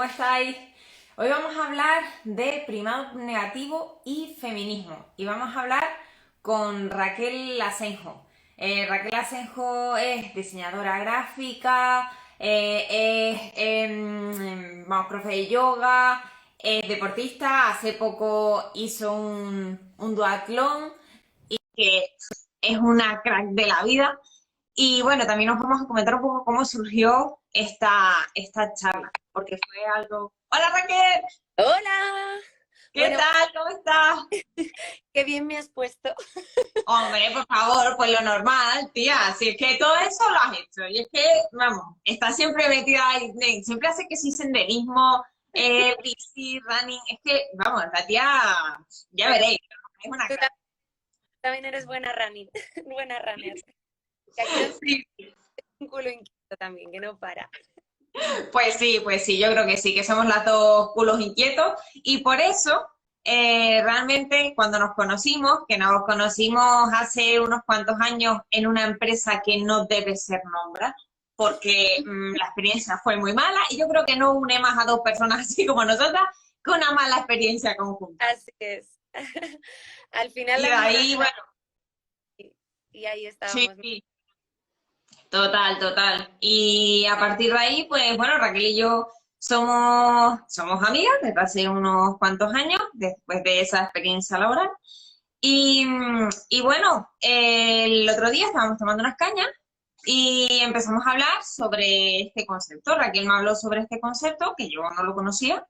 ¿cómo estáis? Hoy vamos a hablar de primado negativo y feminismo. Y vamos a hablar con Raquel Asenjo. Raquel Asenjo es diseñadora gráfica, vamos, profe de yoga, es deportista. Hace poco hizo un duatlón, que es una crack de la vida. Y bueno, también nos vamos a comentar un poco cómo surgió esta charla, porque fue algo... Hola Raquel, Hola, ¿qué bueno, tal? ¿Cómo estás? qué bien me has puesto. Hombre, por favor, pues lo normal, tía, si es que todo eso lo has hecho. Y es que, vamos, estás siempre metida ahí, siempre hace que sí senderismo, bici, running, es que, vamos, la tía, ya Bueno, veréis, es una tú crack. también eres buena running, buena runner. Que aquí donde Sí. hay un culo inquieto también, que no para. Pues sí, yo creo que sí, que somos las dos culos inquietos y por eso realmente cuando nos conocimos, que nos conocimos hace unos cuantos años en una empresa que no debe ser nombrada, porque la experiencia fue muy mala y yo creo que no une más a dos personas así como nosotras que una mala experiencia conjunta. Así es. Al final Y de las mismas ahí, bueno, y ahí sí, estábamos. sí. Total, total. Y a partir de ahí, pues bueno, Raquel y yo somos amigas desde hace unos cuantos años, después de esa experiencia laboral. Y bueno, el otro día estábamos tomando unas cañas y empezamos a hablar sobre este concepto. Raquel me habló sobre este concepto, que yo no lo conocía,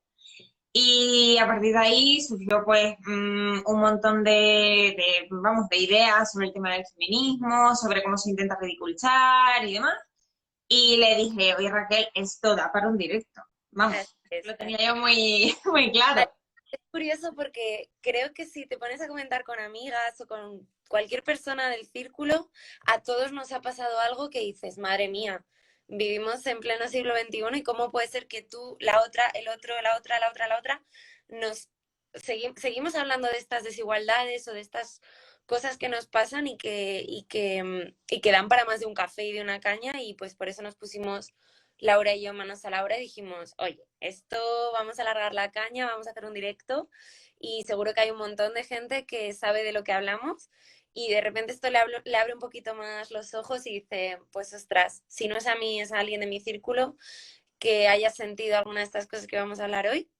y a partir de ahí surgió pues un montón vamos, de ideas sobre el tema del feminismo, sobre cómo se intenta ridiculizar y demás. Y le dije, oye Raquel, esto da para un directo. Así Vamos, es. lo tenía yo muy, muy claro. Es curioso porque creo que si te pones a comentar con amigas o con cualquier persona del círculo, a todos nos ha pasado algo que dices, madre mía, vivimos en pleno siglo XXI y cómo puede ser que tú, la otra, el otro, la otra, nos seguimos hablando de estas desigualdades o de estas cosas que nos pasan y que dan para más de un café y de una caña y pues por eso nos pusimos Laura y yo manos a la obra y dijimos, oye, esto vamos a alargar la caña, vamos a hacer un directo y seguro que hay un montón de gente que sabe de lo que hablamos y de repente esto le abre un poquito más los ojos y dice, pues ostras, si no es a mí, es a alguien de mi círculo que haya sentido alguna de estas cosas que vamos a hablar hoy.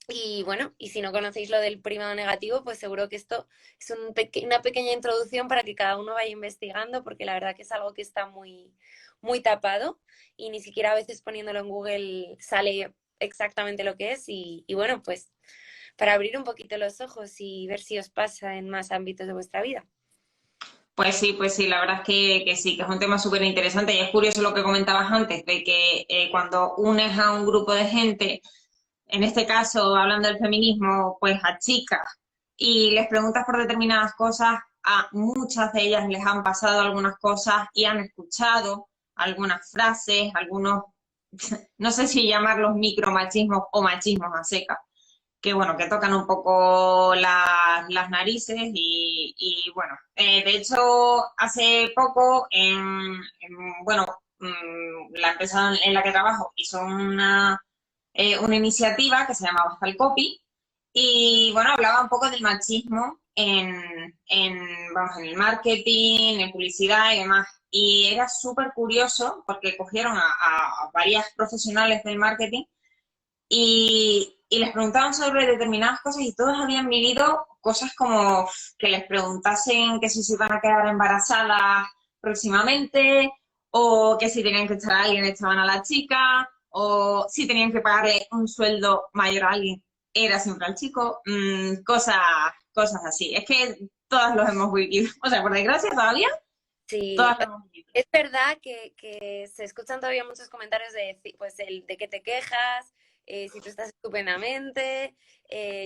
Y bueno, y si no conocéis lo del primado negativo, pues seguro que esto es una pequeña introducción para que cada uno vaya investigando, porque la verdad que es algo que está muy, muy tapado y ni siquiera a veces poniéndolo en Google sale exactamente lo que es. Y bueno, pues para abrir un poquito los ojos y ver si os pasa en más ámbitos de vuestra vida. Pues sí, la verdad es que sí, que es un tema súper interesante y es curioso lo que comentabas antes, de que cuando unes a un grupo de gente, en este caso hablando del feminismo, pues a chicas, y les preguntas por determinadas cosas, a muchas de ellas les han pasado algunas cosas y han escuchado algunas frases, algunos, no sé si llamarlos micromachismos o machismos a secas que bueno, que tocan un poco las narices y bueno, de hecho hace poco bueno, la empresa en la que trabajo hizo una iniciativa que se llamaba Hasta el Copy y bueno, hablaba un poco del machismo vamos, en el marketing, en publicidad y demás. Y era súper curioso porque cogieron a varias profesionales del marketing y les preguntaban sobre determinadas cosas y todas habían vivido cosas como que les preguntasen que si se iban a quedar embarazadas próximamente, o que si tenían que echar a alguien, echaban a la chica, o si tenían que pagarle un sueldo mayor a alguien, era siempre al chico, cosas así. Es que todas los hemos vivido. O sea, por desgracia todavía, Sí, todas lo hemos vivido. es verdad que se escuchan todavía muchos comentarios de, pues, el de que te quejas, si tú estás estupendamente,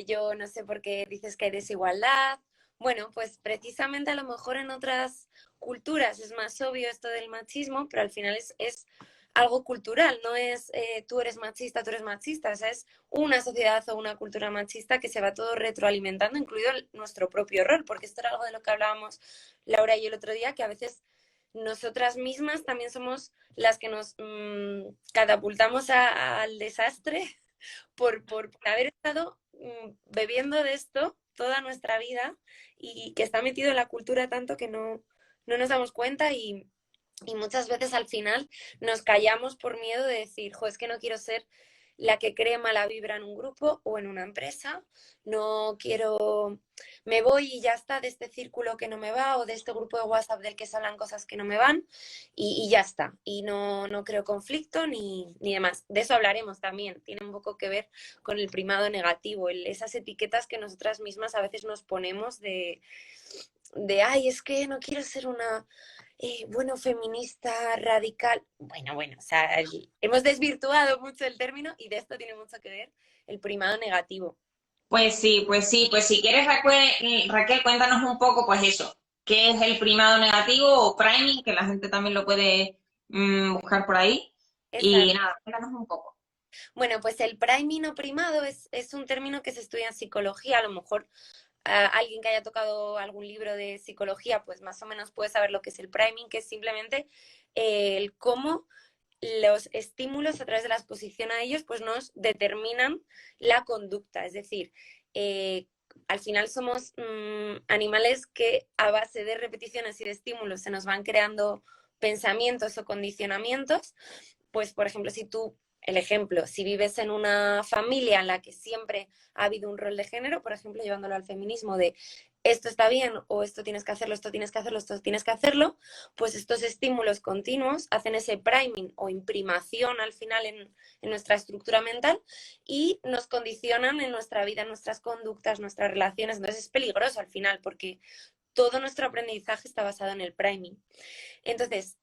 yo no sé por qué dices que hay desigualdad. Bueno, pues precisamente a lo mejor en otras culturas es más obvio esto del machismo, pero al final es algo cultural, no es tú eres machista, o sea, es una sociedad o una cultura machista que se va todo retroalimentando, incluido nuestro propio rol, porque esto era algo de lo que hablábamos Laura y el otro día, que a veces nosotras mismas también somos las que nos catapultamos al desastre por haber estado bebiendo de esto toda nuestra vida y que está metido en la cultura tanto que no nos damos cuenta y muchas veces al final nos callamos por miedo de decir, jo, es que no quiero ser la que cree mala vibra en un grupo o en una empresa, no quiero, me voy y ya está de este círculo que no me va o de este grupo de WhatsApp del que se hablan cosas que no me van y ya está. Y no creo conflicto ni demás. De eso hablaremos también. Tiene un poco que ver con el primado negativo, esas etiquetas que nosotras mismas a veces nos ponemos ay, es que no quiero ser una bueno, feminista, radical. Bueno, o sea, hemos desvirtuado mucho el término y de esto tiene mucho que ver el primado negativo. Pues sí, pues sí, pues si quieres, Raquel, cuéntanos un poco, pues eso, qué es el primado negativo o priming, que la gente también lo puede buscar por ahí. Y Exacto. nada, cuéntanos un poco. Bueno, pues el priming o primado es un término que se estudia en psicología. A lo mejor alguien que haya tocado algún libro de psicología, pues más o menos puede saber lo que es el priming, que es simplemente el cómo los estímulos a través de la exposición a ellos pues nos determinan la conducta. Es decir, al final somos animales que a base de repeticiones y de estímulos se nos van creando pensamientos o condicionamientos. Pues, por ejemplo, el ejemplo, si vives en una familia en la que siempre ha habido un rol de género, por ejemplo, llevándolo al feminismo de esto está bien o esto tienes que hacerlo, esto tienes que hacerlo, esto tienes que hacerlo, pues estos estímulos continuos hacen ese priming o imprimación al final en nuestra estructura mental y nos condicionan en nuestra vida, en nuestras conductas, nuestras relaciones. Entonces es peligroso al final porque todo nuestro aprendizaje está basado en el priming. Entonces,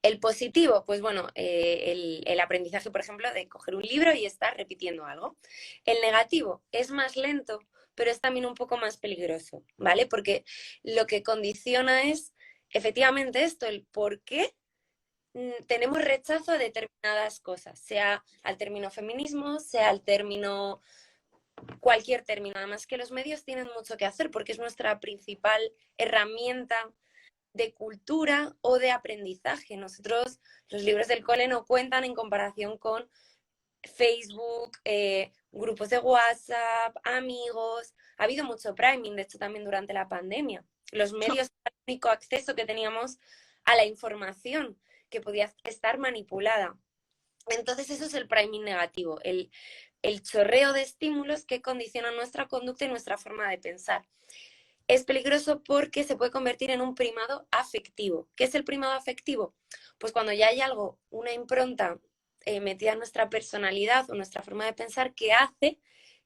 el positivo, pues bueno, el aprendizaje, por ejemplo, de coger un libro y estar repitiendo algo. El negativo es más lento, pero es también un poco más peligroso, ¿vale? Porque lo que condiciona es efectivamente esto, el por qué tenemos rechazo a determinadas cosas, sea al término feminismo, sea al término, cualquier término. Además que los medios tienen mucho que hacer porque es nuestra principal herramienta de cultura o de aprendizaje. Nosotros, los libros del cole no cuentan en comparación con Facebook, grupos de WhatsApp, amigos. Ha habido mucho priming, de hecho, también durante la pandemia. Los medios eran el único acceso que teníamos a la información que podía estar manipulada. Entonces, eso es el priming negativo, el chorreo de estímulos que condicionan nuestra conducta y nuestra forma de pensar. Es peligroso porque se puede convertir en un primado afectivo. ¿Qué es el primado afectivo? Pues cuando ya hay algo, una impronta metida en nuestra personalidad o nuestra forma de pensar que hace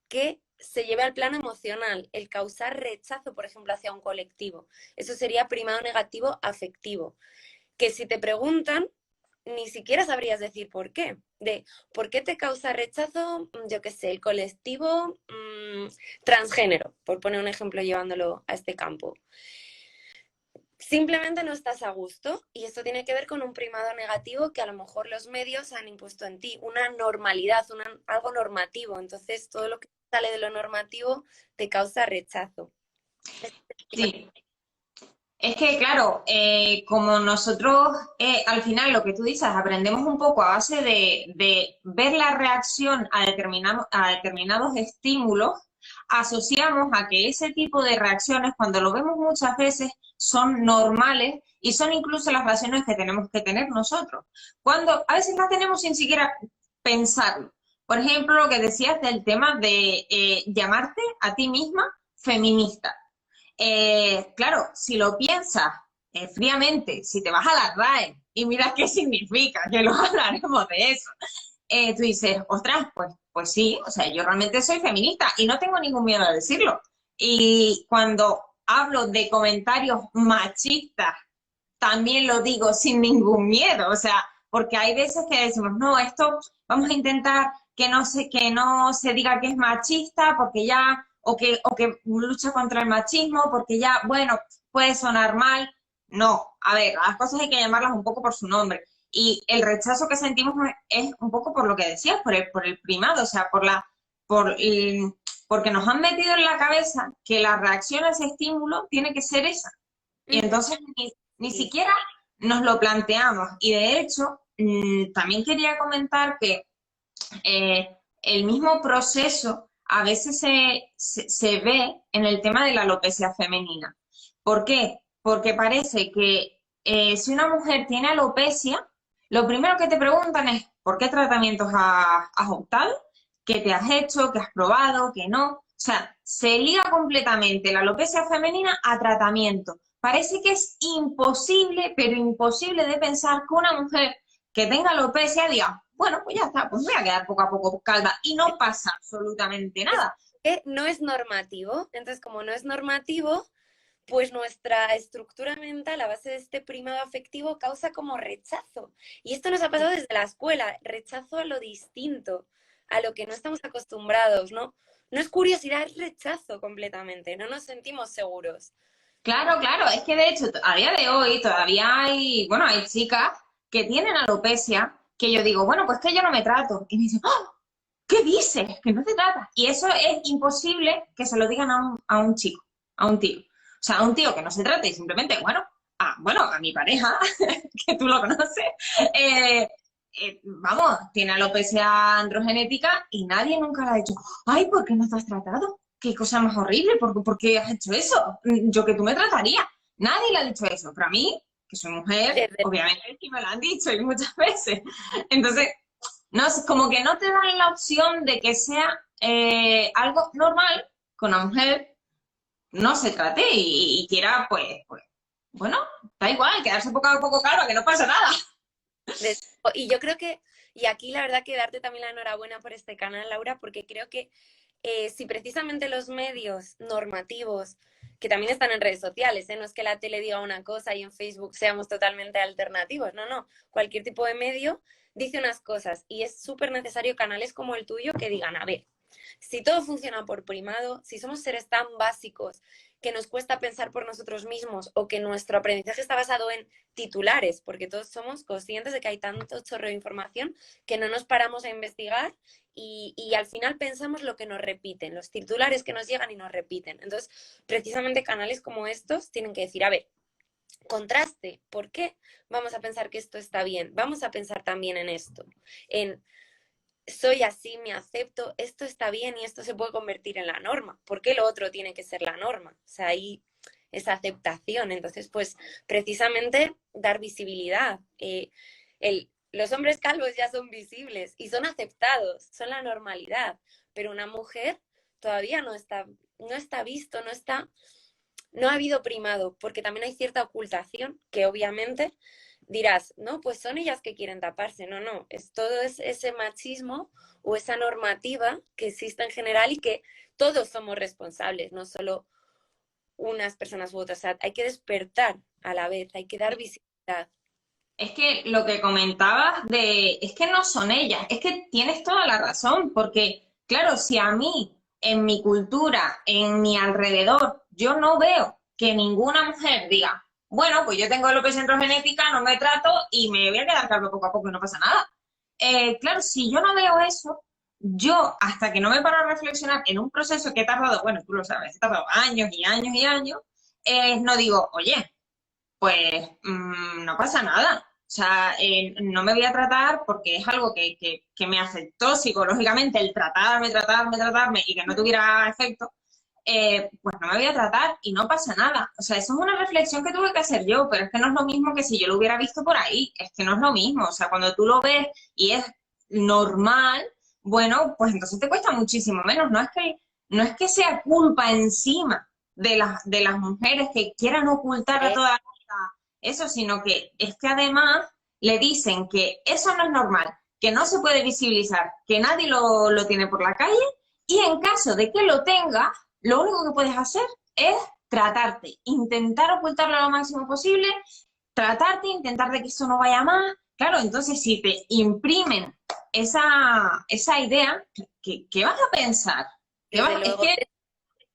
que se lleve al plano emocional, el causar rechazo, por ejemplo, hacia un colectivo. Eso sería primado negativo afectivo. Que si te preguntan, ni siquiera sabrías decir por qué. ¿Por qué te causa rechazo, yo qué sé, el colectivo transgénero? Por poner un ejemplo llevándolo a este campo. Simplemente no estás a gusto y esto tiene que ver con un primado negativo que a lo mejor los medios han impuesto en ti, una normalidad, algo normativo. Entonces todo lo que sale de lo normativo te causa rechazo. Sí. Es que, claro, como nosotros, al final, lo que tú dices, aprendemos un poco a base de ver la reacción a determinados estímulos, asociamos a que ese tipo de reacciones, cuando lo vemos muchas veces, son normales y son incluso las reacciones que tenemos que tener nosotros. Cuando a veces las tenemos sin siquiera pensarlo. Por ejemplo, lo que decías del tema de llamarte a ti misma feminista. Claro, si lo piensas fríamente, si te vas a la RAE y miras qué significa, que luego hablaremos de eso, tú dices, ostras, pues sí, o sea, yo realmente soy feminista y no tengo ningún miedo a decirlo. Y cuando hablo de comentarios machistas, también lo digo sin ningún miedo, o sea, porque hay veces que decimos, no, esto vamos a intentar que no se diga que es machista, porque ya, o que lucha contra el machismo, porque ya, bueno, puede sonar mal. No, a ver, las cosas hay que llamarlas un poco por su nombre. Y el rechazo que sentimos es un poco por lo que decías, por el primado, o sea, por, porque nos han metido en la cabeza que la reacción a ese estímulo tiene que ser esa. Y entonces ni Sí. siquiera nos lo planteamos. Y de hecho, también quería comentar que el mismo proceso a veces se ve en el tema de la alopecia femenina. ¿Por qué? Porque parece que si una mujer tiene alopecia, lo primero que te preguntan es ¿por qué tratamientos has optado? ¿Qué te has hecho? ¿Qué has probado? ¿Qué no? O sea, se liga completamente la alopecia femenina a tratamiento. Parece que es imposible, pero imposible de pensar que una mujer que tenga alopecia diga, bueno, pues ya está, pues me voy a quedar poco a poco calva y no pasa absolutamente Es nada. que no es normativo, entonces como no es normativo, pues nuestra estructura mental a base de este primado afectivo causa como rechazo. Y esto nos ha pasado desde la escuela, rechazo a lo distinto, a lo que no estamos acostumbrados, ¿no? No es curiosidad, es rechazo completamente, no nos sentimos seguros. Claro, claro, es que de hecho a día de hoy todavía hay, bueno, hay chicas que tienen alopecia que yo digo, bueno, pues que yo no me trato. Y me dicen, ¡oh! ¿Qué dices? Que no te tratas. Y eso es imposible que se lo digan a un chico, a un tío. O sea, a un tío que no se trate y simplemente, bueno, a mi pareja, que tú lo conoces, eh, vamos, tiene alopecia androgenética y nadie nunca le ha dicho, ay, ¿por qué no te has tratado? Qué cosa más horrible, ¿por qué has hecho eso? Yo que tú me trataría. Nadie le ha dicho eso, pero a mí, que soy mujer, Desde obviamente sí me lo han dicho y muchas veces. Entonces, no, es como que no te dan la opción de que sea algo normal que una mujer no se trate y quiera, pues, bueno, da igual, quedarse poco a poco calva, que no pasa nada. Y yo creo que, y aquí la verdad que darte también la enhorabuena por este canal, Laura, porque creo que si precisamente los medios normativos, que también están en redes sociales, no es que la tele diga una cosa y en Facebook seamos totalmente alternativos, no, no, cualquier tipo de medio dice unas cosas y es súper necesario canales como el tuyo que digan, a ver, si todo funciona por primado, si somos seres tan básicos que nos cuesta pensar por nosotros mismos o que nuestro aprendizaje está basado en titulares, porque todos somos conscientes de que hay tanto chorro de información que no nos paramos a investigar y al final pensamos lo que nos repiten, los titulares que nos llegan y nos repiten. Entonces, precisamente canales como estos tienen que decir, a ver, contraste, ¿por qué vamos a pensar que esto está bien? Vamos a pensar también en esto, en soy así, me acepto, esto está bien y esto se puede convertir en la norma. ¿Por qué lo otro tiene que ser la norma? O sea, ahí esa aceptación. Entonces, pues precisamente dar visibilidad. Los hombres calvos ya son visibles y son aceptados, son la normalidad, pero una mujer todavía no está visto, no ha habido primado, porque también hay cierta ocultación que obviamente dirás, no, pues son ellas que quieren taparse, no, no, es todo ese machismo o esa normativa que existe en general y que todos somos responsables, no solo unas personas u otras, o sea, hay que despertar a la vez, hay que dar visibilidad. Es que lo que comentabas es que no son ellas, es que tienes toda la razón, porque claro, si a mí, en mi cultura, en mi alrededor, yo no veo que ninguna mujer diga, bueno, pues yo tengo alopecia androgenética, no me trato y me voy a quedar calvo poco a poco y no pasa nada. Claro, si yo no veo eso, yo hasta que no me paro a reflexionar en un proceso que he tardado, bueno, tú lo sabes, he tardado años y años y años, no digo, oye, pues no pasa nada. O sea, no me voy a tratar porque es algo que me afectó psicológicamente el tratarme y que no tuviera efecto. Pues no me voy a tratar y no pasa nada. O sea, eso es una reflexión que tuve que hacer yo, pero es que no es lo mismo que si yo lo hubiera visto por ahí. Es que no es lo mismo. O sea, cuando tú lo ves y es normal, bueno, pues entonces te cuesta muchísimo menos. No es que sea culpa encima de las mujeres que quieran ocultar a toda eso, sino que es que además le dicen que eso no es normal, que no se puede visibilizar, que nadie lo tiene por la calle y en caso de que lo tenga, lo único que puedes hacer es tratarte, intentar ocultarlo lo máximo posible, tratarte, intentar de que eso no vaya más. Claro, entonces si te imprimen esa idea, ¿qué vas a pensar? Desde Es luego, que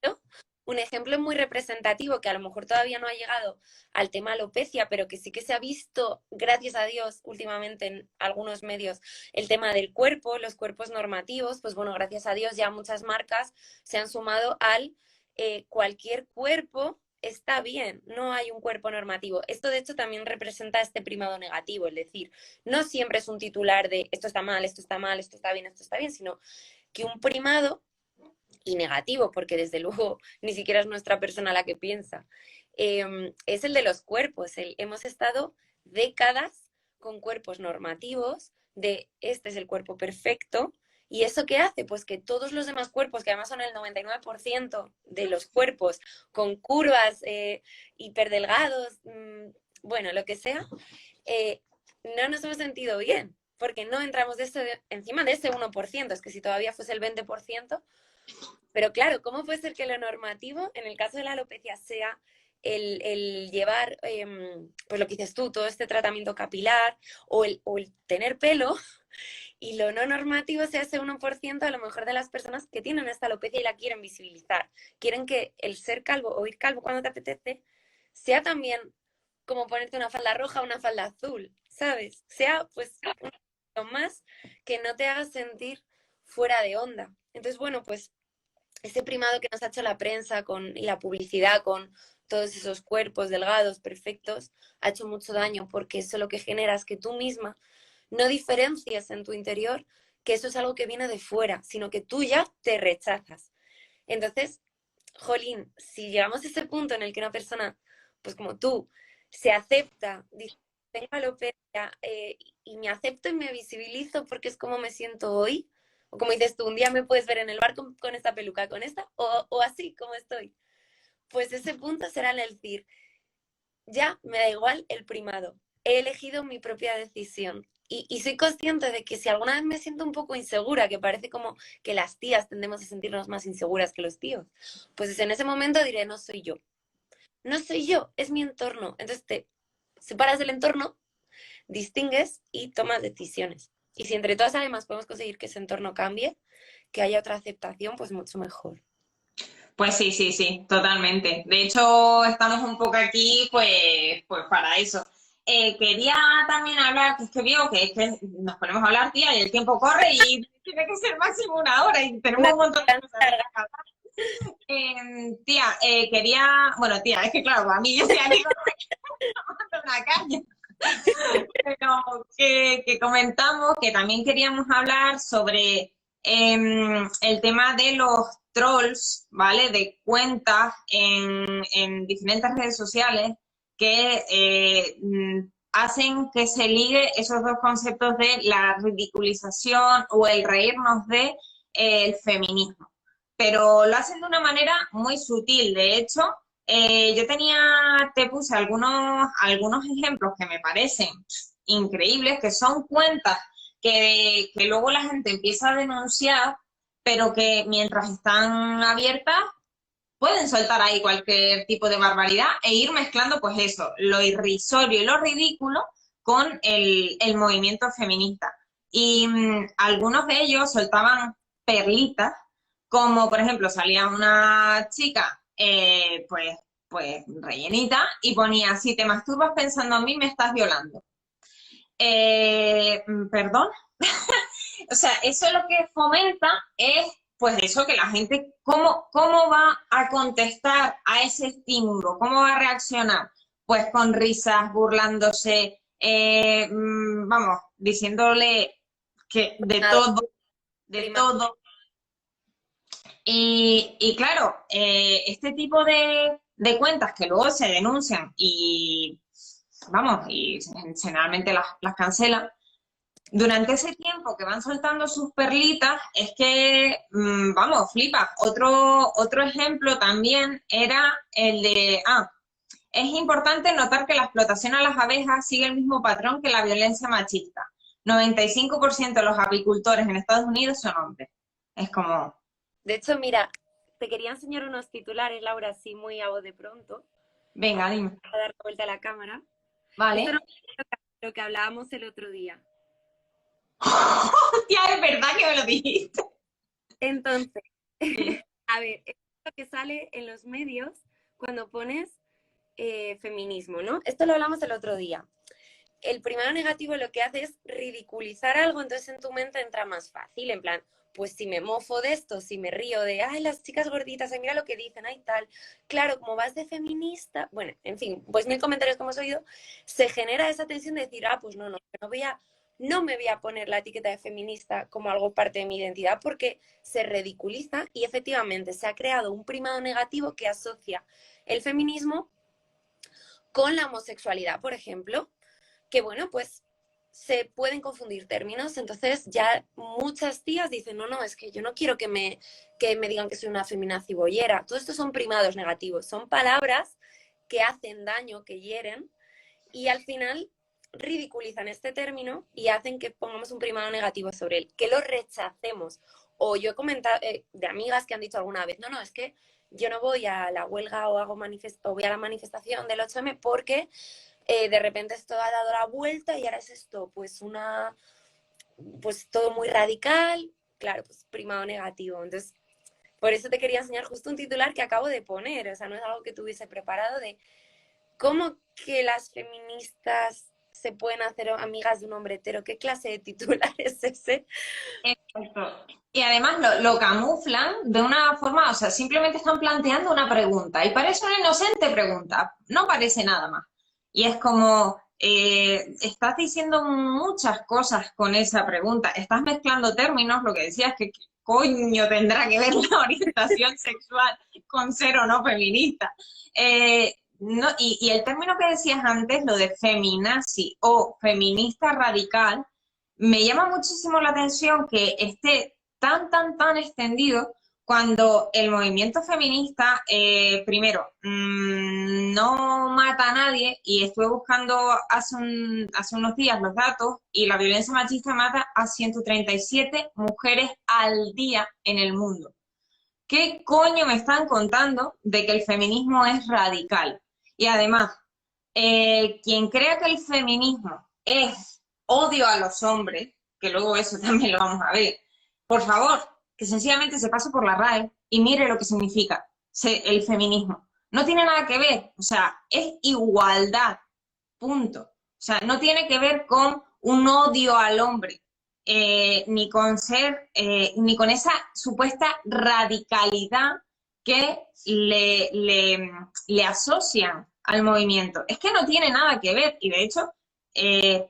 ¿no? Un ejemplo muy representativo que a lo mejor todavía no ha llegado al tema alopecia, pero que sí que se ha visto, gracias a Dios, últimamente en algunos medios, el tema del cuerpo, los cuerpos normativos, pues bueno, gracias a Dios ya muchas marcas se han sumado al cualquier cuerpo está bien, no hay un cuerpo normativo. Esto de hecho también representa este primado negativo, es decir, no siempre es un titular de esto está mal, esto está mal, esto está bien, sino que un primado y negativo, porque desde luego ni siquiera es nuestra persona la que piensa, es el de los cuerpos. Hemos estado décadas con cuerpos normativos de este es el cuerpo perfecto. ¿Y eso qué hace? Pues que todos los demás cuerpos, que además son el 99% de los cuerpos, con curvas, hiperdelgados, bueno, lo que sea, no nos hemos sentido bien, porque no entramos encima de ese 1%. Es que si todavía fuese el 20%, pero claro, ¿cómo puede ser que lo normativo, en el caso de la alopecia, sea el llevar, pues lo que dices tú, todo este tratamiento capilar o el tener pelo, y lo no normativo sea ese 1% a lo mejor de las personas que tienen esta alopecia y la quieren visibilizar? Quieren que el ser calvo o ir calvo cuando te apetece sea también como ponerte una falda roja o una falda azul, ¿sabes? Sea pues un más que no te haga sentir fuera de onda. Entonces, bueno, pues ese primado que nos ha hecho la prensa y la publicidad con todos esos cuerpos delgados, perfectos, ha hecho mucho daño, porque eso lo que genera es que tú misma no diferencias en tu interior que eso es algo que viene de fuera, sino que tú ya te rechazas. Entonces, jolín, si llegamos a ese punto en el que una persona, pues como tú, se acepta, dice, tengo alopecia, y me acepto y me visibilizo porque es como me siento hoy, o como dices tú, un día me puedes ver en el bar con esta peluca, con esta, o así como estoy. Pues ese punto será el decir, ya me da igual el primado, he elegido mi propia decisión. Y soy consciente de que si alguna vez me siento un poco insegura, que parece como que las tías tendemos a sentirnos más inseguras que los tíos, pues en ese momento diré, no soy yo. No soy yo, es mi entorno. Entonces te separas del entorno, distingues y tomas decisiones. Y si entre todas además podemos conseguir que ese entorno cambie, que haya otra aceptación, pues mucho mejor. Pues sí, sí, sí, totalmente. De hecho, estamos un poco aquí, pues para eso. Quería también hablar, que es que veo que, es que nos ponemos a hablar, tía, y el tiempo corre y tiene que ser máximo una hora y tenemos Una un montón de cosas que hablar. Tía, quería, bueno, tía, es que claro, a mí yo estoy aquí tomando una caña, pero que comentamos que también queríamos hablar sobre el tema de los trolls, ¿vale? De cuentas en diferentes redes sociales que hacen que se ligue esos dos conceptos de la ridiculización o el reírnos de el feminismo. Pero lo hacen de una manera muy sutil. De hecho, te puse algunos ejemplos que me parecen increíbles, que son cuentas que luego la gente empieza a denunciar, pero que mientras están abiertas pueden soltar ahí cualquier tipo de barbaridad e ir mezclando, pues eso, lo irrisorio y lo ridículo con el movimiento feminista. Y algunos de ellos soltaban perlitas, como por ejemplo salía una chica, pues rellenita, y ponía, si te masturbas pensando en mí, me estás violando. ¿Perdón? O sea, eso lo que fomenta es, pues eso, que la gente, ¿cómo va a contestar a ese estímulo? ¿Cómo va a reaccionar? Pues con risas, burlándose, vamos, diciéndole que Nada, de prima. todo. Y claro, este tipo de cuentas que luego se denuncian y, vamos, y generalmente las cancelan, durante ese tiempo que van soltando sus perlitas, es que, vamos, flipa. Otro ejemplo también era el de, es importante notar que la explotación a las abejas sigue el mismo patrón que la violencia machista. 95% de los apicultores en Estados Unidos son hombres. Es como, De hecho, mira, te quería enseñar unos titulares, Laura, así muy a voz de pronto, venga, dime. a dar vuelta a la cámara. Esto no Vale. es lo que hablábamos el otro día. Hostia, es verdad que me lo dijiste. Entonces, Sí. a ver, esto es lo que sale en los medios cuando pones feminismo, ¿no? Esto lo hablamos el otro día. El primero negativo lo que hace es ridiculizar algo, entonces en tu mente entra más fácil, en plan, pues si me mofo de esto, si me río de, ay, las chicas gorditas, ay, mira lo que dicen, ay, tal. Claro, como vas de feminista, bueno, en fin, pues 1000 comentarios que hemos oído, se genera esa tensión de decir, ah, pues no me voy a poner la etiqueta de feminista como algo parte de mi identidad porque se ridiculiza y efectivamente se ha creado un primado negativo que asocia el feminismo con la homosexualidad, por ejemplo, que bueno, pues se pueden confundir términos, entonces ya muchas tías dicen, no, no, es que yo no quiero que me digan que soy una feminazi boyera. Todo esto son primados negativos, son palabras que hacen daño, que hieren, y al final ridiculizan este término y hacen que pongamos un primado negativo sobre él, que lo rechacemos. O yo he comentado de amigas que han dicho alguna vez, no, no, es que yo no voy a la huelga o o voy a la manifestación del 8M porque de repente esto ha dado la vuelta y ahora es esto, pues todo muy radical, claro, pues primado negativo. Entonces, por eso te quería enseñar justo un titular que acabo de poner, o sea, no es algo que tuviese preparado de cómo que las feministas se pueden hacer amigas de un hombre hetero, ¿qué clase de titular es ese? Exacto. Y además lo camuflan de una forma, o sea, simplemente están planteando una pregunta y parece una inocente pregunta, no parece nada más. Y es como, estás diciendo muchas cosas con esa pregunta, estás mezclando términos, lo que decías que qué coño tendrá que ver la orientación sexual con ser o no feminista. No, y el término que decías antes, lo de feminazi o feminista radical, me llama muchísimo la atención que esté tan extendido cuando el movimiento feminista, primero, no mata a nadie, y estuve buscando hace unos días los datos, y la violencia machista mata a 137 mujeres al día en el mundo. ¿Qué coño me están contando de que el feminismo es radical? Y además, quien crea que el feminismo es odio a los hombres, que luego eso también lo vamos a ver, por favor, que sencillamente se pase por la RAE y mire lo que significa el feminismo. No tiene nada que ver, o sea, es igualdad, punto. O sea, no tiene que ver con un odio al hombre, ni con ni con esa supuesta radicalidad que le asocian al movimiento. Es que no tiene nada que ver, y de hecho, eh,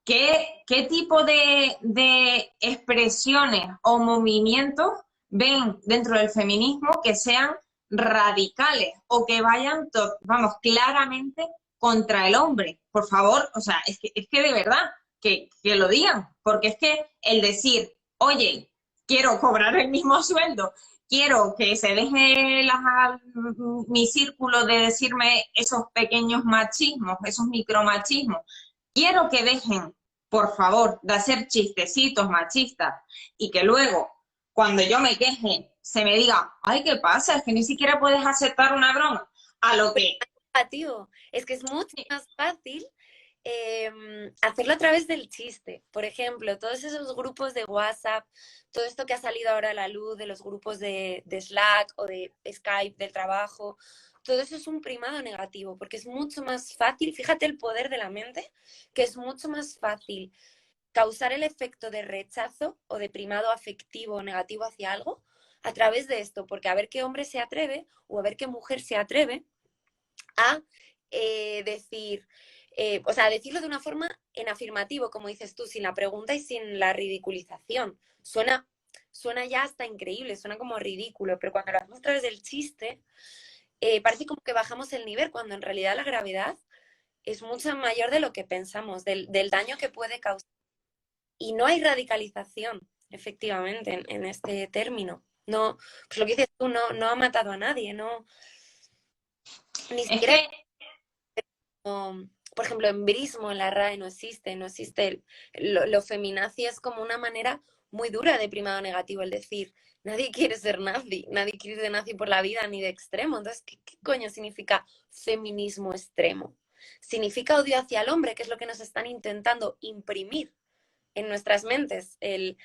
¿qué tipo de expresiones o movimientos ven dentro del feminismo que sean radicales o que vayan, vamos, claramente contra el hombre? Por favor, o sea, es que de verdad, que lo digan, porque es que el decir, oye, quiero cobrar el mismo sueldo, quiero que se deje mi círculo de decirme esos pequeños machismos, esos micromachismos, quiero que dejen, por favor, de hacer chistecitos machistas y que luego, cuando yo me queje, se me diga, ay, ¿qué pasa? Es que ni siquiera puedes aceptar una broma. A lo que... Es que es mucho más fácil hacerlo a través del chiste. Por ejemplo, todos esos grupos de WhatsApp, todo esto que ha salido ahora a la luz de los grupos de Slack o de Skype del trabajo, todo eso es un primado negativo, porque es mucho más fácil, fíjate el poder de la mente, que es mucho más fácil causar el efecto de rechazo o de primado afectivo o negativo hacia algo a través de esto, porque a ver qué hombre se atreve o a ver qué mujer se atreve a decir, o sea, decirlo de una forma en afirmativo, como dices tú, sin la pregunta y sin la ridiculización. Suena ya hasta increíble, suena como ridículo, pero cuando lo hacemos a través del chiste, parece como que bajamos el nivel, cuando en realidad la gravedad es mucho mayor de lo que pensamos, del daño que puede causar. Y no hay radicalización, efectivamente, en este término. No, pues lo que dices tú, no ha matado a nadie, no. Ni Es siquiera, que por ejemplo, embrismo en la RAE no existe, no existe. Lo feminazi es como una manera muy dura de primado negativo, el decir, nadie quiere ser nazi, nadie quiere ir de nazi por la vida ni de extremo. Entonces, ¿qué coño significa feminismo extremo? Significa odio hacia el hombre, que es lo que nos están intentando imprimir en nuestras mentes. El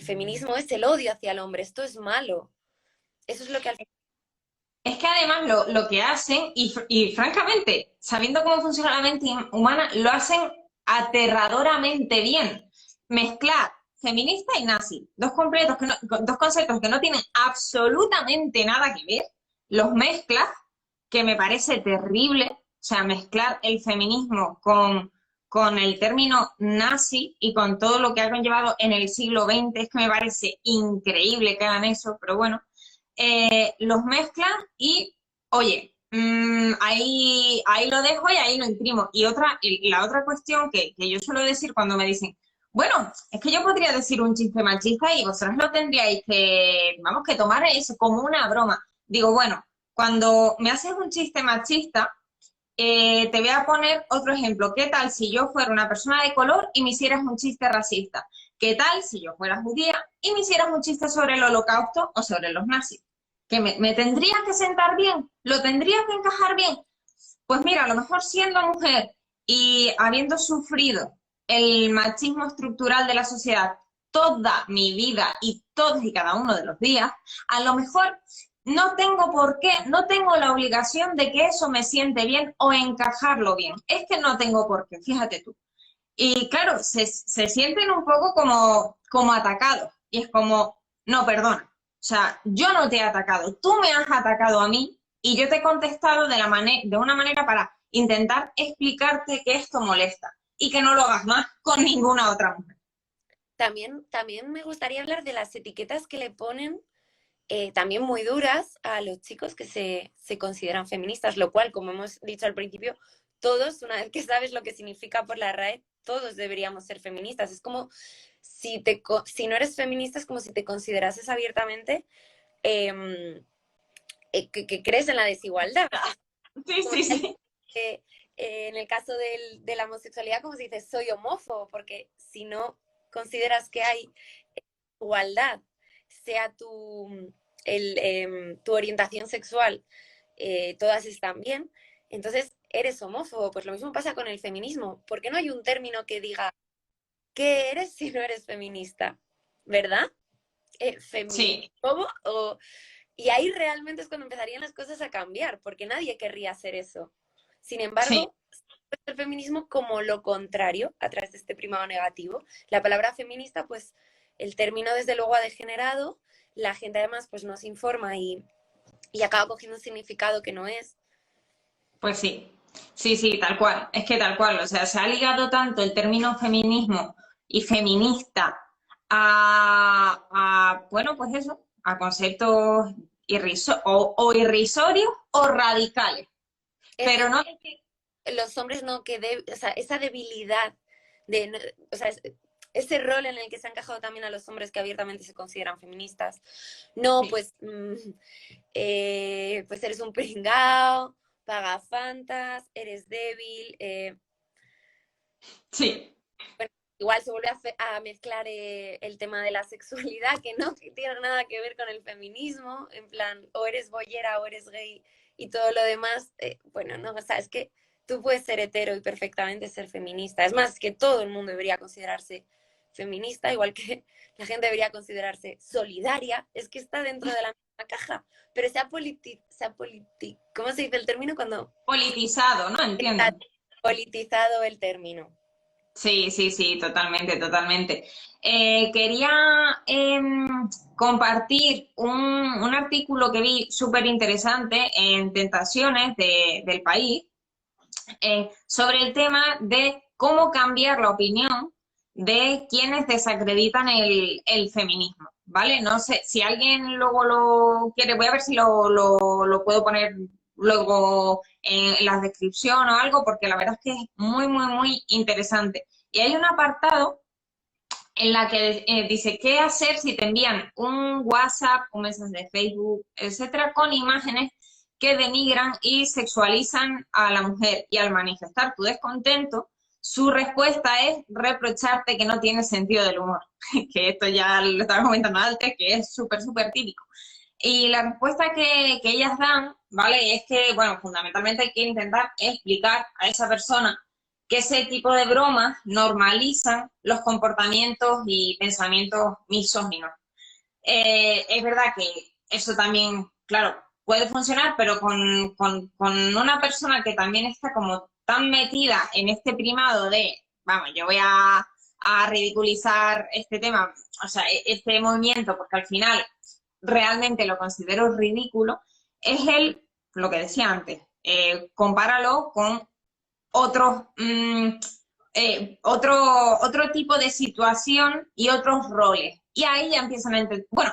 feminismo es el odio hacia el hombre, esto es malo. Eso es lo que al final... Es que además lo que hacen, y francamente, sabiendo cómo funciona la mente humana, lo hacen aterradoramente bien. Mezclar feminista y nazi, dos conceptos que no tienen absolutamente nada que ver, los mezclas, que me parece terrible, o sea, mezclar el feminismo con el término nazi y con todo lo que ha conllevado en el siglo XX, es que me parece increíble que hagan eso, pero bueno, los mezclan y, oye, ahí lo dejo y ahí lo imprimo. Y la otra cuestión que yo suelo decir cuando me dicen, bueno, es que yo podría decir un chiste machista y vosotros lo tendríais que, vamos, que tomar eso como una broma. Digo, bueno, cuando me haces un chiste machista, te voy a poner otro ejemplo. ¿Qué tal si yo fuera una persona de color y me hicieras un chiste racista? ¿Qué tal si yo fuera judía y me hicieras un chiste sobre el holocausto o sobre los nazis? ¿Que me tendría que sentar bien? ¿Lo tendría que encajar bien? Pues mira, a lo mejor siendo mujer y habiendo sufrido el machismo estructural de la sociedad toda mi vida y todos y cada uno de los días, a lo mejor no tengo por qué, no tengo la obligación de que eso me siente bien o encajarlo bien. Es que no tengo por qué, fíjate tú. Y claro, se sienten un poco como atacados. Y es como, no, perdona. O sea, yo no te he atacado, tú me has atacado a mí y yo te he contestado de una manera para intentar explicarte que esto molesta y que no lo hagas más con ninguna otra mujer. También me gustaría hablar de las etiquetas que le ponen, también muy duras, a los chicos que se consideran feministas, lo cual, como hemos dicho al principio, todos, una vez que sabes lo que significa por la RAE, todos deberíamos ser feministas. Es como si no eres feminista, es como si te considerases abiertamente eh, que crees en la desigualdad. Sí, sí, sí. En el caso de la homosexualidad, como si dices, soy homófobo, porque si no consideras que hay igualdad, sea tu orientación sexual, todas están bien, entonces eres homófobo. Pues lo mismo pasa con el feminismo. ¿Por qué no hay un término que diga qué eres si no eres feminista? ¿Verdad? Sí, ¿Feminismo? Y ahí realmente es cuando empezarían las cosas a cambiar, porque nadie querría hacer eso. Sin sí. embargo, el feminismo como lo contrario, a través de este primado negativo. La palabra feminista, pues el término desde luego ha degenerado, la gente además pues no se informa y acaba cogiendo un significado que no es. Pues sí, sí, sí, tal cual. Es que tal cual. O sea, se ha ligado tanto el término feminismo y feminista bueno, pues eso, a conceptos o irrisorios o radicales. Es Pero no, decir, los hombres no, o sea, esa debilidad o sea, ese rol en el que se ha encajado también a los hombres que abiertamente se consideran feministas. No, sí, pues eres un pringao, pagafantas, eres débil. sí, Bueno, igual se vuelve a mezclar el tema de la sexualidad, que no tiene nada que ver con el feminismo, en plan, o eres boyera o eres gay y todo lo demás. Bueno, no, o sea, es que tú puedes ser hetero y perfectamente ser feminista. Es más, que todo el mundo debería considerarse feminista, igual que la gente debería considerarse solidaria, es que está dentro de la misma caja, pero ¿cómo se dice el término cuando politizado, ¿no? Entiendo. está politizado el término? Sí, sí, sí, totalmente, totalmente. Quería compartir un artículo que vi súper interesante en Tentaciones del País sobre el tema de cómo cambiar la opinión de quienes desacreditan el feminismo, ¿vale? No sé, si alguien luego lo quiere, voy a ver si lo puedo poner luego en la descripción o algo, porque la verdad es que es muy, muy, muy interesante. Y hay un apartado en la que dice qué hacer si te envían un WhatsApp, un mensaje de Facebook, etcétera, con imágenes que denigran y sexualizan a la mujer. Y al manifestar tu descontento, su respuesta es reprocharte que no tienes sentido del humor. Que esto ya lo estaba comentando antes, que es súper, súper típico. Y la respuesta que ellas dan, ¿vale? Es que, bueno, fundamentalmente hay que intentar explicar a esa persona que ese tipo de bromas normalizan los comportamientos y pensamientos misóginos. Es verdad que eso también, claro, puede funcionar, pero con una persona que también está como tan metida en este primado de, vamos, yo voy a ridiculizar este tema, o sea, este movimiento, porque al final realmente lo considero ridículo, es lo que decía antes, compáralo con otros, otro tipo de situación y otros roles. Y ahí ya empiezan a entender, bueno,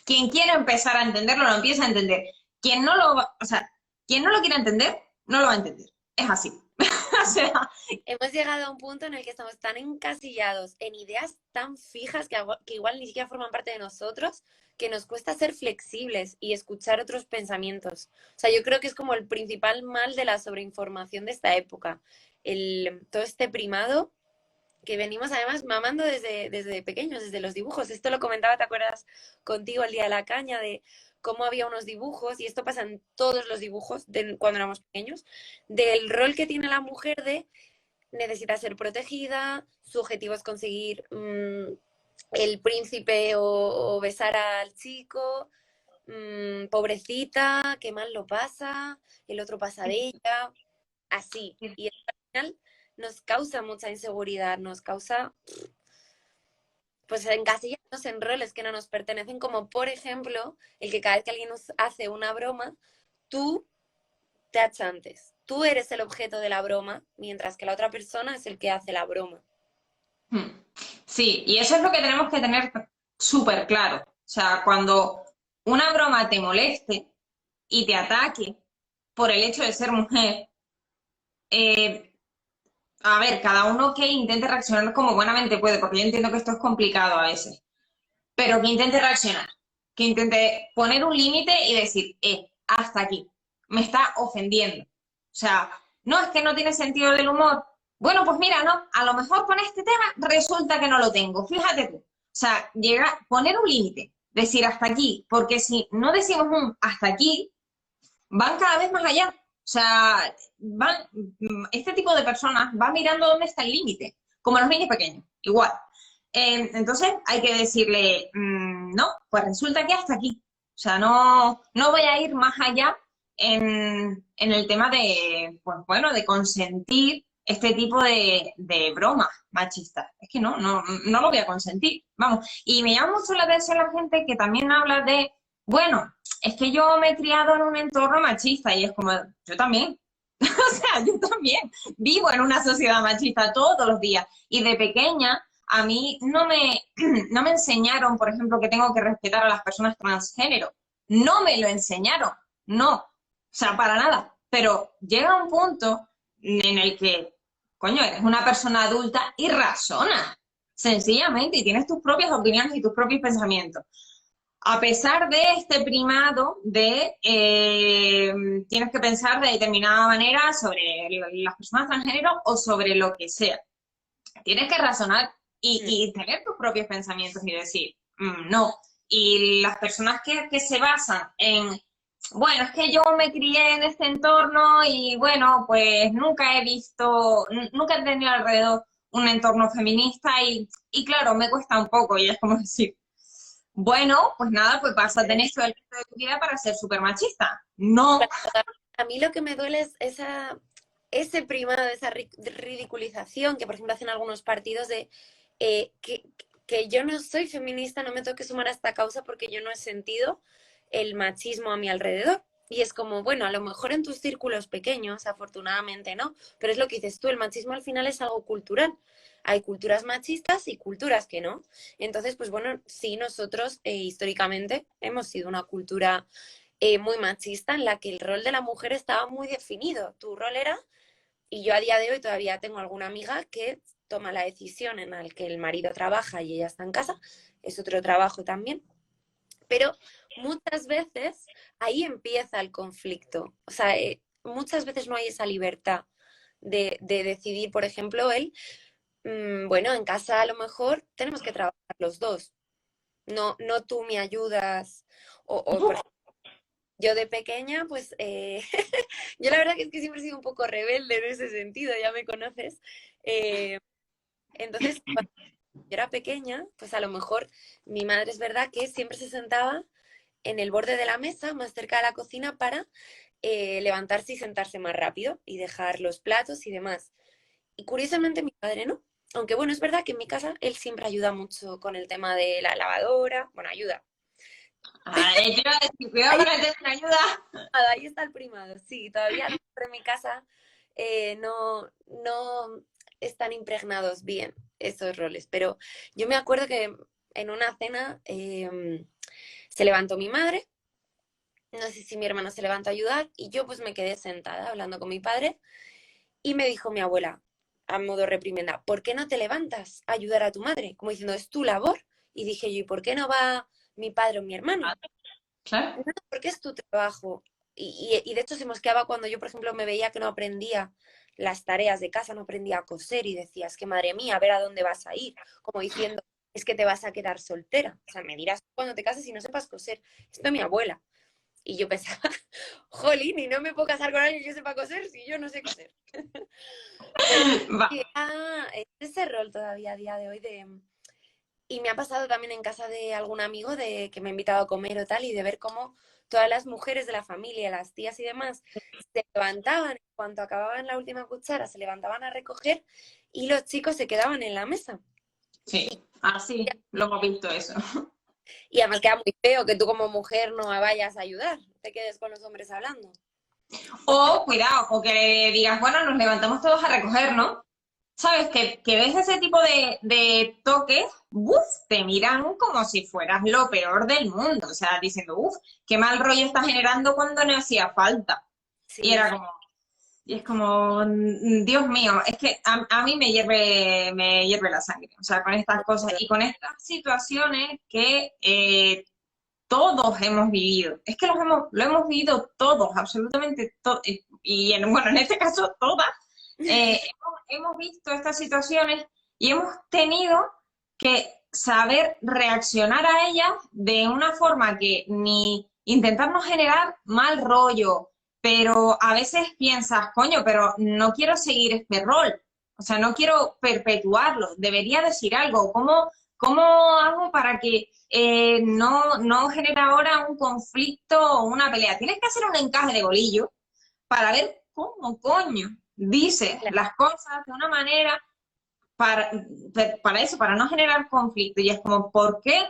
quien quiera empezar a entenderlo, lo empieza a entender. Quien no lo, o sea, quien no lo quiera entender, no lo va a entender. Es así. O sea, Hemos llegado a un punto en el que estamos tan encasillados en ideas tan fijas que igual ni siquiera forman parte de nosotros, que nos cuesta ser flexibles y escuchar otros pensamientos. O sea, yo creo que es como el principal mal de la sobreinformación de esta época. Todo este primado que venimos además mamando desde pequeños, desde los dibujos. Esto lo comentaba, ¿te acuerdas contigo el día de la caña? De cómo había unos dibujos, y esto pasa en todos los dibujos de cuando éramos pequeños, del rol que tiene la mujer de necesita ser protegida, su objetivo es conseguir el príncipe o besar al chico, pobrecita, qué mal lo pasa, el otro pasa de ella, así. Y al final nos causa mucha inseguridad, nos causa pues encasillarnos en roles que no nos pertenecen, como por ejemplo el que cada vez que alguien nos hace una broma, tú te achantes. Tú eres el objeto de la broma, mientras que la otra persona es el que hace la broma. sí, y eso es lo que tenemos que tener súper claro. O sea, cuando una broma te moleste y te ataque por el hecho de ser mujer, eh, a ver, cada uno que intente reaccionar como buenamente puede, porque yo entiendo que esto es complicado a veces, pero que intente reaccionar, que intente poner un límite y decir, hasta aquí, me está ofendiendo. O sea, no es que no tiene sentido del humor. Bueno, pues mira, no, a lo mejor con este tema resulta que no lo tengo, fíjate tú. O sea, poner un límite, decir hasta aquí, porque si no decimos un hasta aquí, van cada vez más allá. O sea, este tipo de personas van mirando dónde está el límite, como los niños pequeños, igual. Entonces hay que decirle, no, pues resulta que hasta aquí. O sea, no voy a ir más allá en el tema de, pues bueno, de consentir este tipo de bromas machistas. Es que no lo voy a consentir. Vamos, y me llama mucho la atención la gente que también habla de, bueno, es que yo me he criado en un entorno machista y es como, yo también. O sea, yo también vivo en una sociedad machista todos los días y de pequeña a mí no me enseñaron, por ejemplo, que tengo que respetar a las personas transgénero. No me lo enseñaron, no. O sea, para nada. Pero llega un punto en el que, coño, eres una persona adulta y razona, sencillamente, y tienes tus propias opiniones y tus propios pensamientos. A pesar de este primado de tienes que pensar de determinada manera sobre las personas transgénero o sobre lo que sea. Tienes que razonar y tener tus propios pensamientos y decir, no. Y las personas que se basan en, bueno, es que yo me crié en este entorno y bueno, pues nunca he visto, nunca he tenido alrededor un entorno feminista y claro, me cuesta un poco y es como decir, bueno, pues nada, pues vas a tener todo el resto de tu vida para ser súper machista. No. A mí lo que me duele es ese primado, esa ridiculización que, por ejemplo, hacen algunos partidos de que yo no soy feminista, no me tengo que sumar a esta causa porque yo no he sentido el machismo a mi alrededor. Y es como, bueno, a lo mejor en tus círculos pequeños, afortunadamente no, pero es lo que dices tú, el machismo al final es algo cultural. Hay culturas machistas y culturas que no. Entonces, pues bueno, sí, nosotros históricamente hemos sido una cultura muy machista en la que el rol de la mujer estaba muy definido. Tu rol era, y yo a día de hoy todavía tengo alguna amiga que toma la decisión en la que el marido trabaja y ella está en casa, es otro trabajo también, pero muchas veces ahí empieza el conflicto. O sea, muchas veces no hay esa libertad de decidir, por ejemplo, bueno, en casa a lo mejor tenemos que trabajar los dos. No tú me ayudas, o por yo de pequeña, pues yo la verdad que es que siempre he sido un poco rebelde en ese sentido, ya me conoces. Eh, entonces, cuando yo era pequeña, pues a lo mejor mi madre es verdad que siempre se sentaba en el borde de la mesa, más cerca de la cocina, para levantarse y sentarse más rápido y dejar los platos y demás. Y curiosamente mi padre no. Aunque bueno, es verdad que en mi casa él siempre ayuda mucho con el tema de la lavadora. Bueno, ayuda. Te iba a decir, cuidado Ahí, con el tema de ayuda. ahí está el primado. Sí, todavía a lo mejor en mi casa no están impregnados bien esos roles. Pero yo me acuerdo que en una cena se levantó mi madre, no sé si mi hermana se levantó a ayudar, y yo pues me quedé sentada hablando con mi padre, y me dijo mi abuela, a modo reprimenda, ¿por qué no te levantas a ayudar a tu madre? Como diciendo, es tu labor. Y dije yo, ¿y por qué no va mi padre o mi hermano? Claro. No, porque es tu trabajo. Y de hecho se mosqueaba cuando yo, por ejemplo, me veía que no aprendía las tareas de casa, no aprendía a coser y decía, es que madre mía, a ver a dónde vas a ir. Como diciendo, es que te vas a quedar soltera. O sea, me dirás cuando te cases y no sepas coser. Esto es mi abuela. Y yo pensaba, jolín, y no me puedo casar con alguien que sepa coser si yo no sé coser. Pero Va. sí, es ese rol todavía a día de hoy de... Y me ha pasado también en casa de algún amigo de que me ha invitado a comer o tal, y de ver cómo todas las mujeres de la familia, las tías y demás, se levantaban, en cuanto acababan la última cuchara, se levantaban a recoger y los chicos se quedaban en la mesa. Sí, así lo hemos visto eso. Y además queda muy feo que tú como mujer no vayas a ayudar, te quedes con los hombres hablando. O, cuidado, o que digas, bueno, nos levantamos todos a recoger, ¿no? ¿Sabes? Que ves ese tipo de toques, ¡buf! Te miran como si fueras lo peor del mundo. O sea, diciendo, ¡uf! Qué mal rollo está generando cuando no hacía falta. Y Sí, era como, y es como, Dios mío, es que a mí me hierve la sangre. O sea, con estas cosas y con estas situaciones que todos hemos vivido. Es que lo hemos vivido todos, absolutamente todos. Y bueno, en este caso todas. Hemos visto estas situaciones y hemos tenido que saber reaccionar a ellas de una forma que ni intentar no generar mal rollo, pero a veces piensas, coño, pero no quiero seguir este rol, o sea, no quiero perpetuarlo, debería decir algo, ¿cómo hago para que no genere ahora un conflicto o una pelea? Tienes que hacer un encaje de bolillo para ver cómo coño dices claro. las cosas de una manera para, para eso, para no generar conflicto. Y es como, ¿por qué